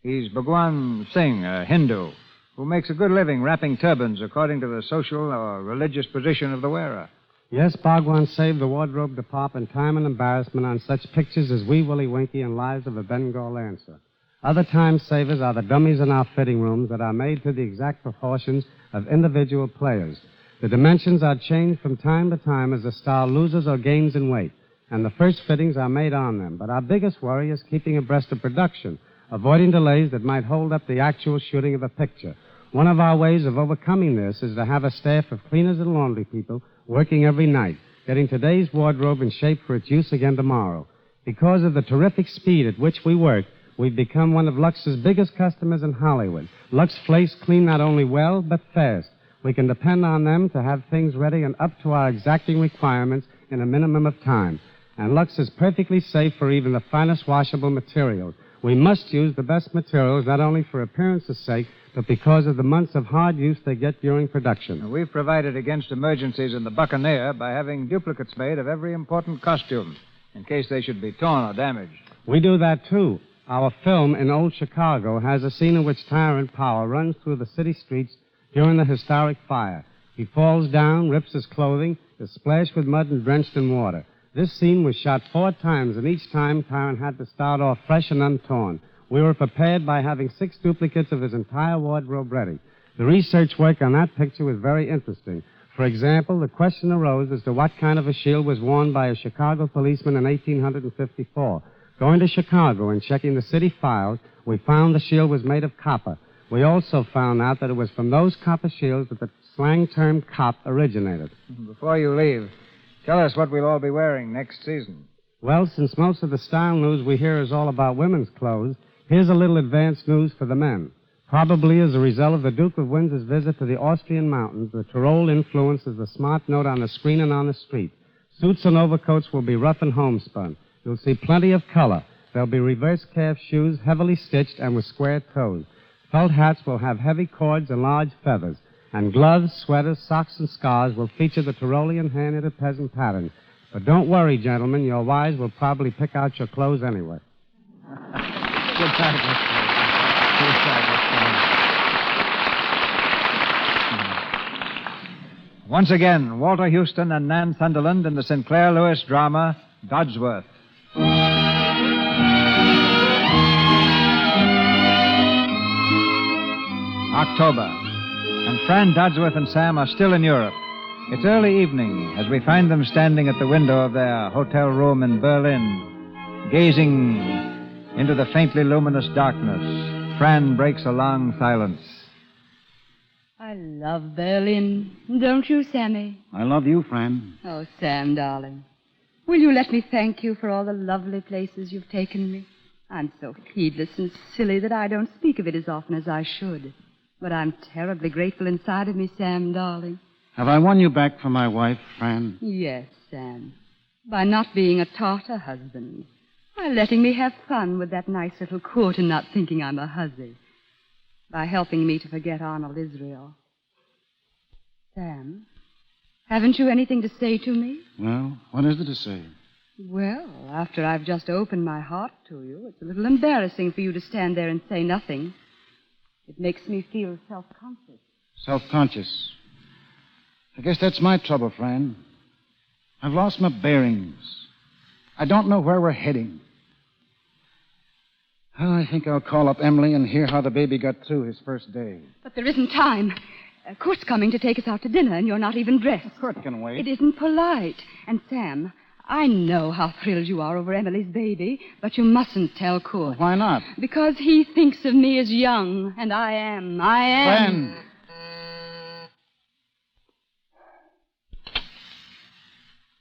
He's Bhagwan Singh, a Hindu, who makes a good living wrapping turbans according to the social or religious position of the wearer. Yes, Bhagwan saved the wardrobe department time and embarrassment on such pictures as Wee Willie Winkie and Lives of a Bengal Lancer. Other time savers are the dummies in our fitting rooms that are made to the exact proportions of individual players. The dimensions are changed from time to time as the star loses or gains in weight, and the first fittings are made on them. But our biggest worry is keeping abreast of production, avoiding delays that might hold up the actual shooting of a picture. One of our ways of overcoming this is to have a staff of cleaners and laundry people working every night, getting today's wardrobe in shape for its use again tomorrow. Because of the terrific speed at which we work, we've become one of Lux's biggest customers in Hollywood. Lux flakes clean not only well, but fast. We can depend on them to have things ready and up to our exacting requirements in a minimum of time. And Lux is perfectly safe for even the finest washable materials. We must use the best materials not only for appearance's sake, but because of the months of hard use they get during production. We've provided against emergencies in the Buccaneer by having duplicates made of every important costume in case they should be torn or damaged. We do that, too. Our film in Old Chicago has a scene in which Tyrant Power runs through the city streets during the historic fire. He falls down, rips his clothing, is splashed with mud and drenched in water. This scene was shot 4 times, and each time Tyrant had to start off fresh and untorn. We were prepared by having 6 duplicates of his entire wardrobe ready. The research work on that picture was very interesting. For example, the question arose as to what kind of a shield was worn by a Chicago policeman in 1854. Going to Chicago and checking the city files, we found the shield was made of copper. We also found out that it was from those copper shields that the slang term cop originated. Before you leave, tell us what we'll all be wearing next season. Well, since most of the style news we hear is all about women's clothes, here's a little advance news for the men. Probably as a result of the Duke of Windsor's visit to the Austrian mountains, the Tyrol influences the smart note on the screen and on the street. Suits and overcoats will be rough and homespun. You'll see plenty of color. There'll be reverse calf shoes, heavily stitched and with square toes. Felt hats will have heavy cords and large feathers. And gloves, sweaters, socks, and scarves will feature the Tyrolean hand-knitted peasant pattern. But don't worry, gentlemen. Your wives will probably pick out your clothes anyway. Good night, Mr. Good night, Once again, Walter Houston and Nan Sunderland in the Sinclair Lewis drama, Dodsworth. October, and Fran Dodsworth and Sam are still in Europe. It's early evening as we find them standing at the window of their hotel room in Berlin, gazing into the faintly luminous darkness. Fran breaks a long silence. I love Berlin. Don't you, Sammy? I love you, Fran. Oh, Sam, darling. Will you let me thank you for all the lovely places you've taken me? I'm so heedless and silly that I don't speak of it as often as I should. But I'm terribly grateful inside of me, Sam, darling. Have I won you back for my wife, Fran? Yes, Sam. By not being a Tartar husband. By letting me have fun with that nice little court and not thinking I'm a hussy. By helping me to forget Arnold Israel. Sam, haven't you anything to say to me? Well, what is there to say? Well, after I've just opened my heart to you, it's a little embarrassing for you to stand there and say nothing. It makes me feel self-conscious. Self-conscious. I guess that's my trouble, Fran. I've lost my bearings. I don't know where we're heading. Well, I think I'll call up Emily and hear how the baby got through his first day. But there isn't time. Kurt's coming to take us out to dinner, and you're not even dressed. Kurt can wait. It isn't polite. And, Sam, I know how thrilled you are over Emily's baby, but you mustn't tell Kurt. Why not? Because he thinks of me as young, and I am. Fran.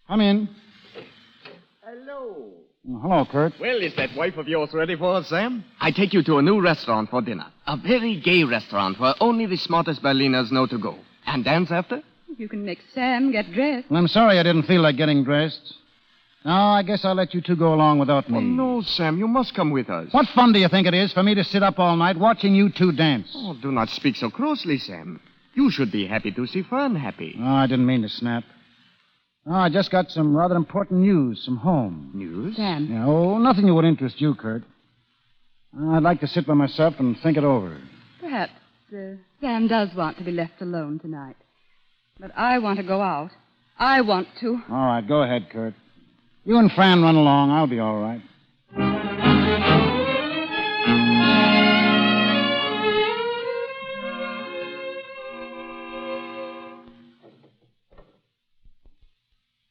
Come in. Hello. Hello, Kurt. Well, is that wife of yours ready for us, Sam? I take you to a new restaurant for dinner. A very gay restaurant where only the smartest Berliners know to go. And dance after? You can make Sam get dressed. Well, I'm sorry I didn't feel like getting dressed. No, I guess I'll let you two go along without me. Oh, no, Sam. You must come with us. What fun do you think it is for me to sit up all night watching you two dance? Oh, do not speak so closely, Sam. You should be happy to see Fern happy. Oh, I didn't mean to snap. Oh, I just got some rather important news from home. News? Sam. Yeah, oh, nothing that would interest you, Kurt. I'd like to sit by myself and think it over. Perhaps Sam does want to be left alone tonight. But I want to go out. I want to. All right, go ahead, Kurt. You and Fran run along. I'll be all right.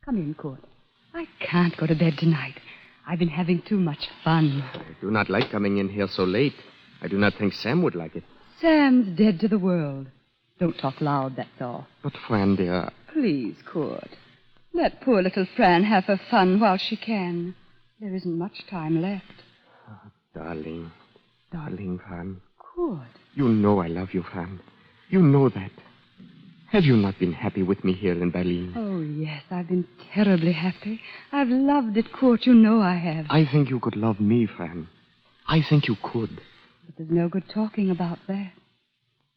Come in, Kurt. I can't go to bed tonight. I've been having too much fun. I do not like coming in here so late. I do not think Sam would like it. Sam's dead to the world. Don't talk loud, that's all. But, Fran, dear... Please, Kurt. Let poor little Fran have her fun while she can. There isn't much time left. Oh, darling, Fran. Kurt. You know I love you, Fran. You know that. Have you not been happy with me here in Berlin? Oh, yes, I've been terribly happy. I've loved it, Kurt. You know I have. I think you could love me, Fran. I think you could. But there's no good talking about that.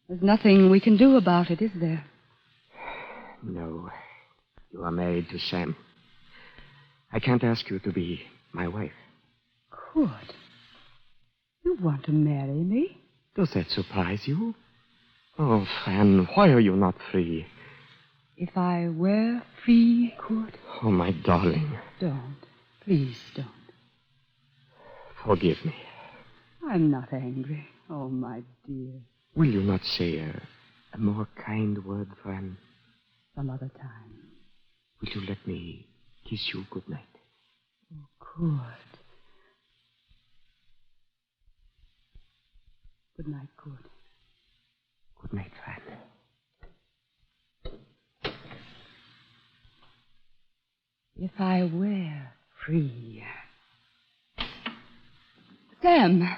There's nothing we can do about it, is there? No. You are married to Sam. I can't ask you to be my wife. Kurt, you want to marry me? Does that surprise you? Oh, Fran, why are you not free? If I were free, Kurt? Oh, my darling. Don't. Please don't. Forgive me. I'm not angry. Oh, my dear. Will you not say a more kind word, Fran? Some other time. Will you let me kiss you good night? Oh, Kurt. Good night, Kurt. Good night, Fran. If I were free. Sam.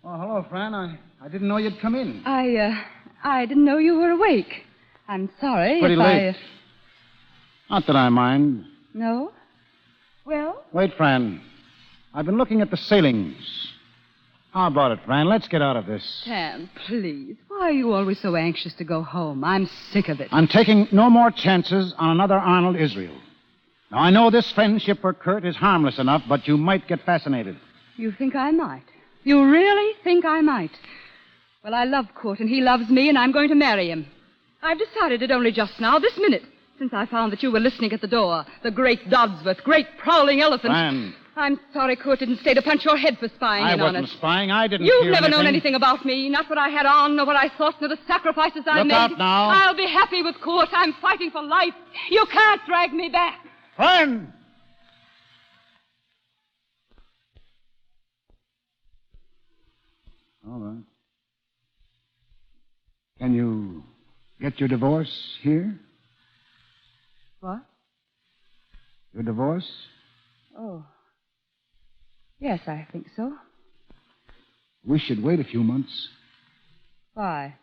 Oh, hello, Fran. I didn't know you'd come in. I didn't know you were awake. I'm sorry Pretty if late. Not that I mind. No? Well? Wait, Fran. I've been looking at the sailings. How about it, Fran? Let's get out of this. Sam, please. Why are you always so anxious to go home? I'm sick of it. I'm taking no more chances on another Arnold Israel. Now, I know this friendship for Kurt is harmless enough, but you might get fascinated. You think I might? You really think I might? Well, I love Kurt, and he loves me, and I'm going to marry him. I've decided it only just now, this minute, since I found that you were listening at the door. The great Dodsworth, great prowling elephant. Fran. I'm sorry Kurt didn't stay to punch your head for spying in on us. I wasn't spying. I didn't You've hear never known anything. anything about me, not what I had on, nor what I thought, nor the sacrifices I Look made. out now. I'll be happy with Kurt. I'm fighting for life. You can't drag me back. Fran! All right. Can you get your divorce here? What? Your divorce? Oh. Yes, I think so. We should wait a few months. Why?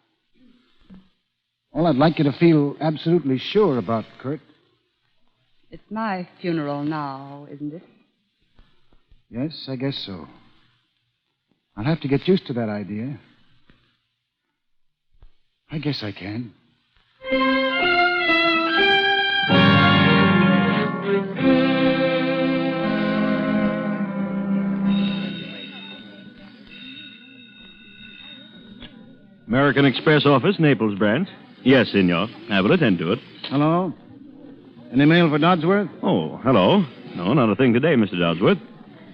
Well, I'd like you to feel absolutely sure about Kurt. It's my funeral now, isn't it? Yes, I guess so. I'll have to get used to that idea. I guess I can. American Express office, Naples branch. Yes, senor. I will attend to it. Hello? Any mail for Dodsworth? Oh, hello. No, not a thing today, Mr. Dodsworth.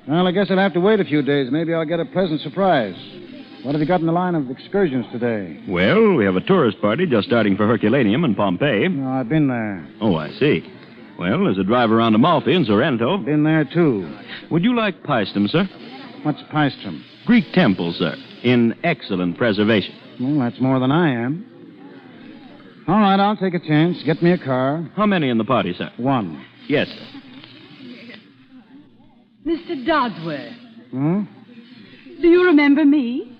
Well, I guess I'll have to wait a few days. Maybe I'll get a pleasant surprise. What have you got in the line of excursions today? Well, we have a tourist party just starting for Herculaneum and Pompeii. No, I've been there. Oh, I see. Well, there's a drive around Amalfi and Sorrento. Been there, too. Would you like Paestum, sir? What's Paestum? Greek temple, sir. In excellent preservation. Well, that's more than I am. All right, I'll take a chance. Get me a car. How many in the party, sir? One. Yes, sir. Mr. Dodsworth, Hmm? do you remember me?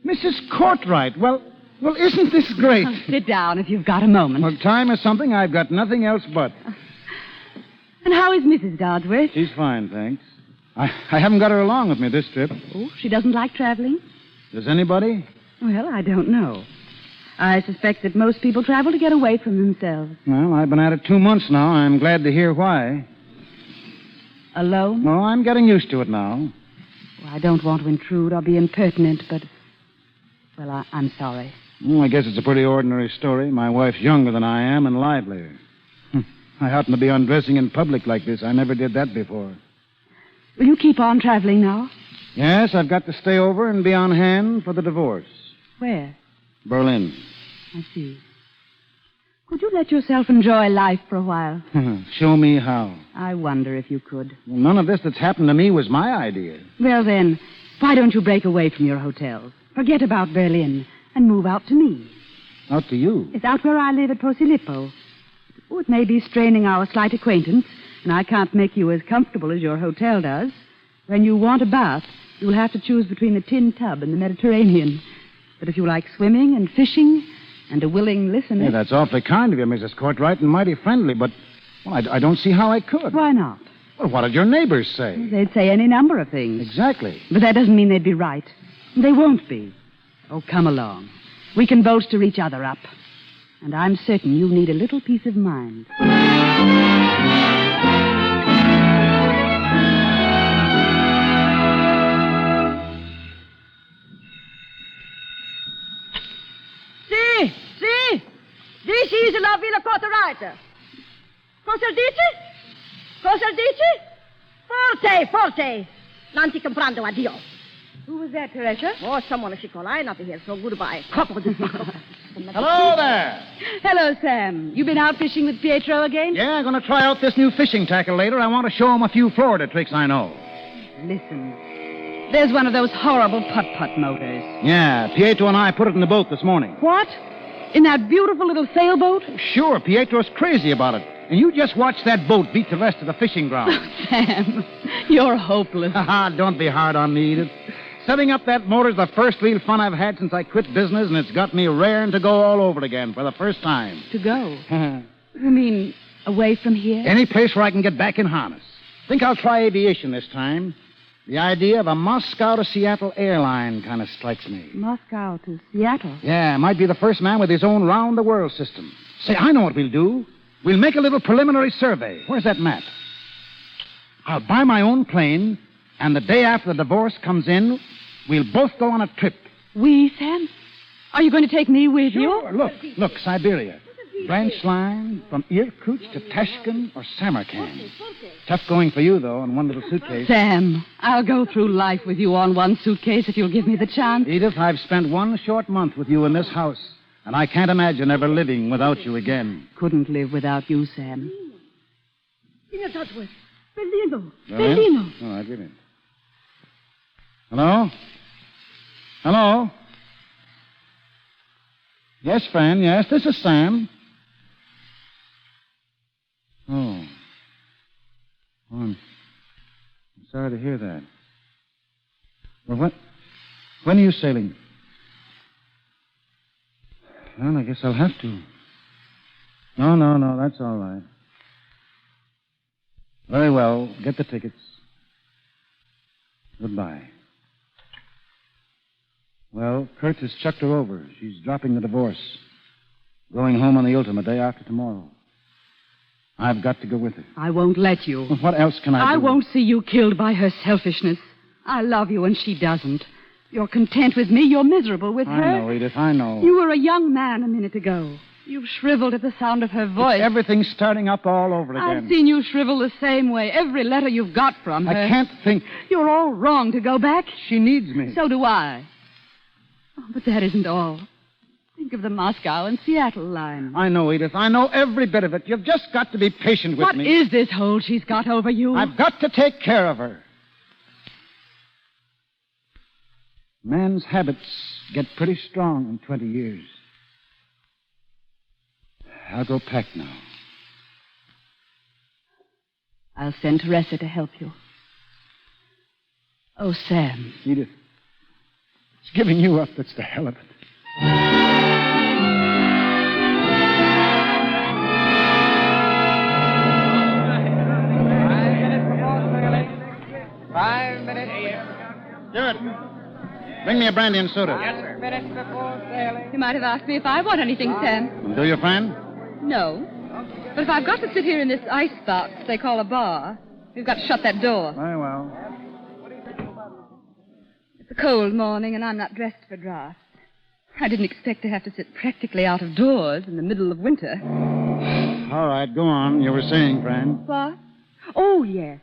Mrs. Courtright. Well, isn't this great? Sit down if you've got a moment. Well, time is something I've got nothing else but. And how is Mrs. Dodsworth? She's fine, thanks. I haven't got her along with me this trip. Oh, she doesn't like traveling? Does anybody? Well, I don't know. I suspect that most people travel to get away from themselves. Well, I've been at it 2 months now. I'm glad to hear why. Alone? No, I'm getting used to it now. Well, I don't want to intrude or be impertinent, but... Well, I'm sorry. Well, I guess it's a pretty ordinary story. My wife's younger than I am and livelier. I oughtn't to be undressing in public like this. I never did that before. Will you keep on traveling now? Yes, I've got to stay over and be on hand for the divorce. Where? Berlin. I see. Could you let yourself enjoy life for a while? Show me how. I wonder if you could. Well, none of this that's happened to me was my idea. Well, then, why don't you break away from your hotels? Forget about Berlin and move out to me. Out to you? It's out where I live at Posilippo. Oh, it may be straining our slight acquaintance, and I can't make you as comfortable as your hotel does. When you want a bath, you'll have to choose between the tin tub and the Mediterranean. But if you like swimming and fishing and a willing listener... Hey, that's awfully kind of you, Mrs. Courtright, and mighty friendly, but well, I don't see how I could. Why not? Well, what did your neighbors say? They'd say any number of things. Exactly. But that doesn't mean they'd be right. They won't be. Oh, come along. We can bolster each other up. And I'm certain you need a little peace of mind. Sì. This is la Villa Courtright. Cosa dici? Forte. Non ti comprendo, addio. Who was that, Teresa? Oh, someone she called. I not here, so goodbye. Hello there. Hello, Sam. You been out fishing with Pietro again? Yeah, I'm going to try out this new fishing tackle later. I want to show him a few Florida tricks I know. Listen. There's one of those horrible putt-putt motors. Yeah, Pietro and I put it in the boat this morning. What? In that beautiful little sailboat? Sure, Pietro's crazy about it. And you just watch that boat beat the rest of the fishing ground. Sam, you're hopeless. Don't be hard on me, Edith. Setting up that motor's the first real fun I've had since I quit business, and it's got me raring to go all over again for the first time. To go? You mean away from here? Any place where I can get back in harness. Think I'll try aviation this time. The idea of a Moscow to Seattle airline kind of strikes me. Moscow to Seattle? Yeah, might be the first man with his own round-the-world system. Say, I know what we'll do. We'll make a little preliminary survey. Where's that map? I'll buy my own plane, and the day after the divorce comes in, we'll both go on a trip. We, Sam? Are you going to take me with you? Look, Siberia. Branch line from Irkutsk to Tashkent or Samarkand. Tough going for you, though, on one little suitcase. Sam, I'll go through life with you on one suitcase if you'll give me the chance. Edith, I've spent one short month with you in this house, and I can't imagine ever living without you again. Couldn't live without you, Sam. Signor Dodsworth. Bellino. Bellino. All right, get in. Hello? Hello? Yes, Fran, yes, this is Sam. Oh, I'm sorry to hear that. Well, when are you sailing? Well, I guess I'll have to. No, that's all right. Very well, get the tickets. Goodbye. Well, Kurt has chucked her over. She's dropping the divorce. Going home on the Ultima day after tomorrow. I've got to go with her. I won't let you. Well, what else can I do? I won't see you killed by her selfishness. I love you and she doesn't. You're content with me. You're miserable with her. I know, Edith, I know. You were a young man a minute ago. You've shriveled at the sound of her voice. Everything's starting up all over again. I've seen you shrivel the same way. Every letter you've got from her. I can't think. You're all wrong to go back. She needs me. So do I. Oh, but that isn't all. Think of the Moscow and Seattle line. I know, Edith. I know every bit of it. You've just got to be patient with me. What is this hold she's got over you? I've got to take care of her. Man's habits get pretty strong in 20 years. I'll go pack now. I'll send Teresa to help you. Oh, Sam. Edith, it's giving you up that's the hell of it. 5 minutes. Stewart, bring me a brandy and soda. Yes, sir. Minutes before sailing. You might have asked me if I want anything, Sam. Do you, friend? No. But if I've got to sit here in this icebox they call a bar, we've got to shut that door. Very well. It's a cold morning, and I'm not dressed for draughts. I didn't expect to have to sit practically out of doors in the middle of winter. All right, go on. You were saying, friend. What? Oh, yes.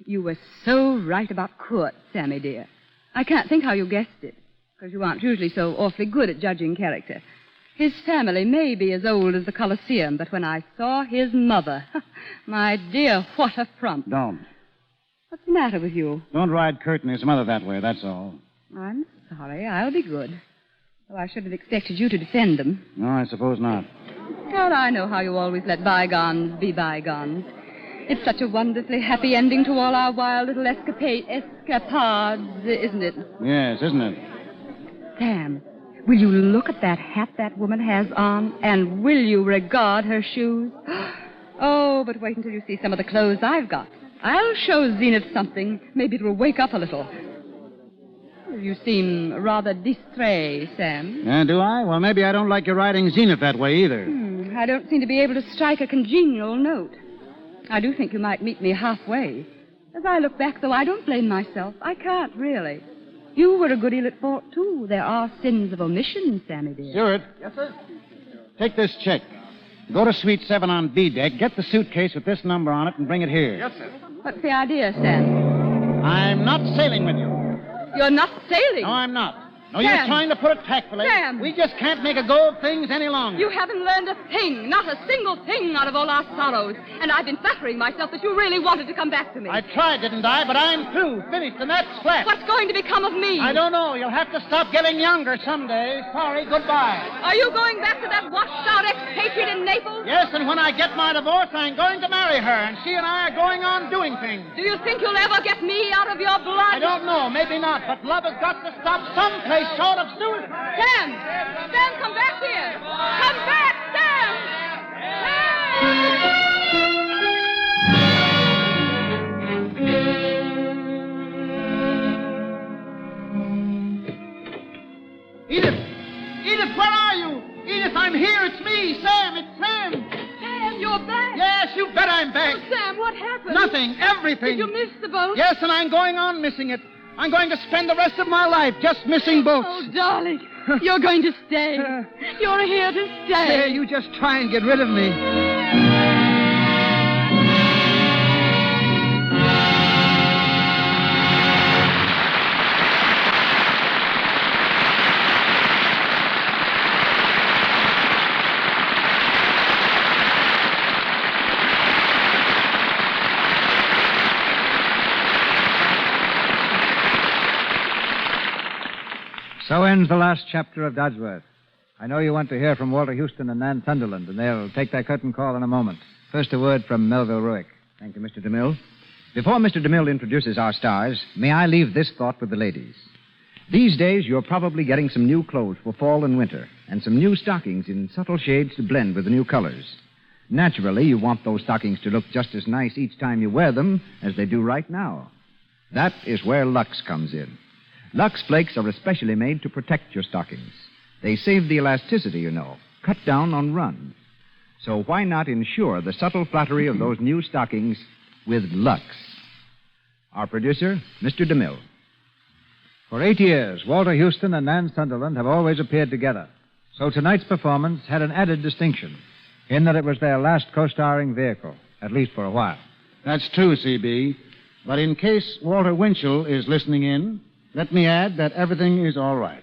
You were so right about Kurt, Sammy dear. I can't think how you guessed it, because you aren't usually so awfully good at judging character. His family may be as old as the Colosseum, but when I saw his mother, my dear, what a front. Don't. What's the matter with you? Don't ride Kurt and his mother that way, that's all. I'm sorry. I'll be good. Though I shouldn't have expected you to defend them. No, I suppose not. God, I know how you always let bygones be bygones. It's such a wonderfully happy ending to all our wild little escapades, isn't it? Yes, isn't it? Sam, will you look at that hat that woman has on, and will you regard her shoes? Oh, but wait until you see some of the clothes I've got. I'll show Zenith something. Maybe it'll wake up a little. You seem rather distrait, Sam. Yeah, do I? Well, maybe I don't like you riding Zenith that way either. I don't seem to be able to strike a congenial note. I do think you might meet me halfway. As I look back, though, I don't blame myself. I can't, really. You were a good deal at fault, too. There are sins of omission, Sammy dear. Stewart. Yes, sir. Take this check. Go to Suite 7 on B deck, get the suitcase with this number on it, and bring it here. Yes, sir. What's the idea, Sam? I'm not sailing with you. You're not sailing? No, I'm not. No use Sam. trying to put it tactfully. Sam. We just can't make a go of things any longer. You haven't learned a thing, not a single thing out of all our sorrows. And I've been flattering myself that you really wanted to come back to me. I tried, didn't I? But I'm through, finished, and that's flat. What's going to become of me? I don't know. You'll have to stop getting younger someday. Sorry, goodbye. Are you going back to that washed-out expatriate in Naples? Yes, and when I get my divorce, I'm going to marry her, and she and I are going on doing things. Do you think you'll ever get me out of your blood? I don't know. Maybe not. But love has got to stop someplace short of suicide. Sam! Sam, come back here! Come back, Edith! Edith, where are you? Edith, I'm here. It's me, Sam. It's Sam. Sam, you're back. Yes, you bet I'm back. Oh, Sam, what happened? Nothing. Everything. Did you miss the boat? Yes, and I'm going on missing it. I'm going to spend the rest of my life just missing boats. Oh, darling, you're going to stay. You're here to stay. Hey, you just try and get rid of me. So ends the last chapter of Dodsworth. I know you want to hear from Walter Houston and Nan Sunderland, and they'll take their curtain call in a moment. First, a word from Melville Ruick. Thank you, Mr. DeMille. Before Mr. DeMille introduces our stars, may I leave this thought with the ladies? These days, you're probably getting some new clothes for fall and winter, and some new stockings in subtle shades to blend with the new colors. Naturally, you want those stockings to look just as nice each time you wear them as they do right now. That is where Lux comes in. Lux Flakes are especially made to protect your stockings. They save the elasticity, you know, cut down on runs. So why not ensure the subtle flattery of those new stockings with Lux? Our producer, Mr. DeMille. For 8 years, Walter Houston and Nan Sunderland have always appeared together. So tonight's performance had an added distinction, in that it was their last co-starring vehicle, at least for a while. That's true, C.B. But in case Walter Winchell is listening in, let me add that everything is all right.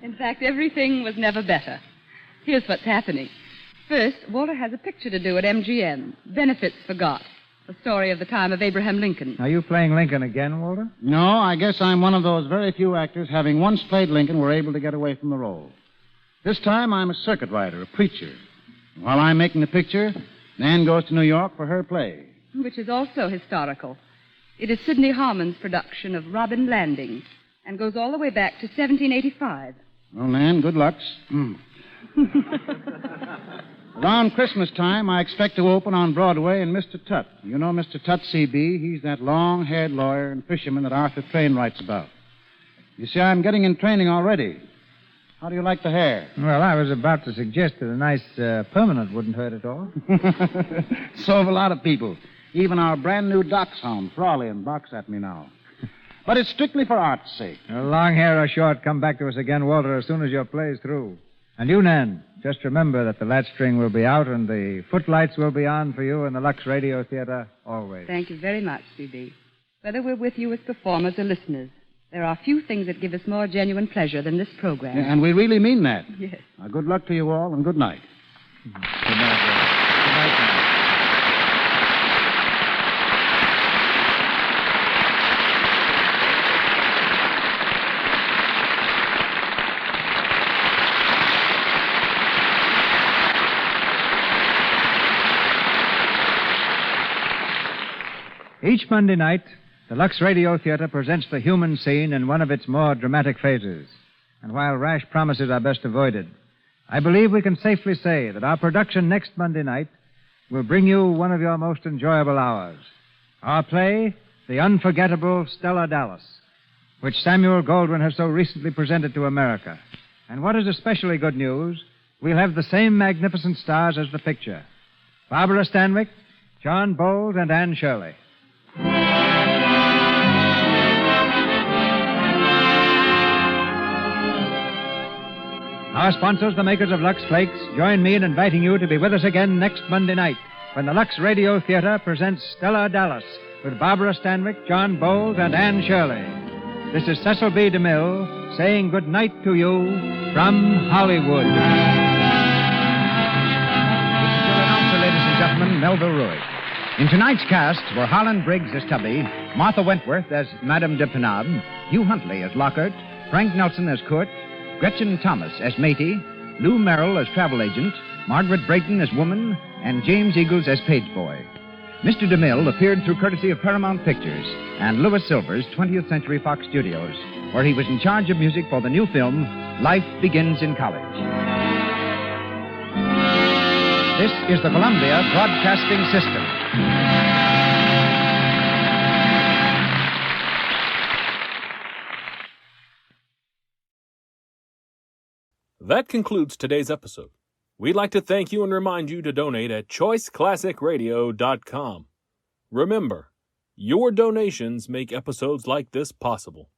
In fact, everything was never better. Here's what's happening. First, Walter has a picture to do at MGM, Benefits Forgot, the story of the time of Abraham Lincoln. Are you playing Lincoln again, Walter? No, I guess I'm one of those very few actors having once played Lincoln were able to get away from the role. This time I'm a circuit rider, a preacher. While I'm making the picture, Nan goes to New York for her play. Which is also historical. It is Sidney Harmon's production of Robin Landing and goes all the way back to 1785. Well, Nan, good luck. Around Christmas time, I expect to open on Broadway in Mr. Tutt. You know Mr. Tutt, C.B.? He's that long-haired lawyer and fisherman that Arthur Train writes about. You see, I'm getting in training already. How do you like the hair? Well, I was about to suggest that a nice permanent wouldn't hurt at all. So have a lot of people. Even our brand-new dachshund, Fraulein, barks at me now. But it's strictly for art's sake. Long hair or short, come back to us again, Walter, as soon as your play's through. And you, Nan, just remember that the latch string will be out and the footlights will be on for you in the Lux Radio Theater always. Thank you very much, C.B. Whether we're with you as performers or listeners, there are few things that give us more genuine pleasure than this program. Yeah, and we really mean that. Yes. Now, good luck to you all, and good night. Good night, Walter. Good night, Nan. Each Monday night, the Lux Radio Theater presents the human scene in one of its more dramatic phases. And while rash promises are best avoided, I believe we can safely say that our production next Monday night will bring you one of your most enjoyable hours. Our play, The Unforgettable Stella Dallas, which Samuel Goldwyn has so recently presented to America. And what is especially good news, we'll have the same magnificent stars as the picture. Barbara Stanwyck, John Bowles, and Anne Shirley. Our sponsors, the makers of Lux Flakes, join me in inviting you to be with us again next Monday night when the Lux Radio Theater presents Stella Dallas with Barbara Stanwyck, John Bowles, and Anne Shirley. this is Cecil B. DeMille saying good night to you from Hollywood. This is your announcer, ladies and gentlemen, Melville Ruick. In tonight's cast were Harlan Briggs as Tubby, Martha Wentworth as Madame de Penab, Hugh Huntley as Lockhart, Frank Nelson as Kurt, Gretchen Thomas as Matey, Lou Merrill as travel agent, Margaret Brayton as woman, and James Eagles as page boy. Mr. DeMille appeared through courtesy of Paramount Pictures and Louis Silver's 20th Century Fox Studios, where he was in charge of music for the new film, Life Begins in College. This is the Columbia Broadcasting System. That concludes today's episode. We'd like to thank you and remind you to donate at choiceclassicradio.com. Remember, your donations make episodes like this possible.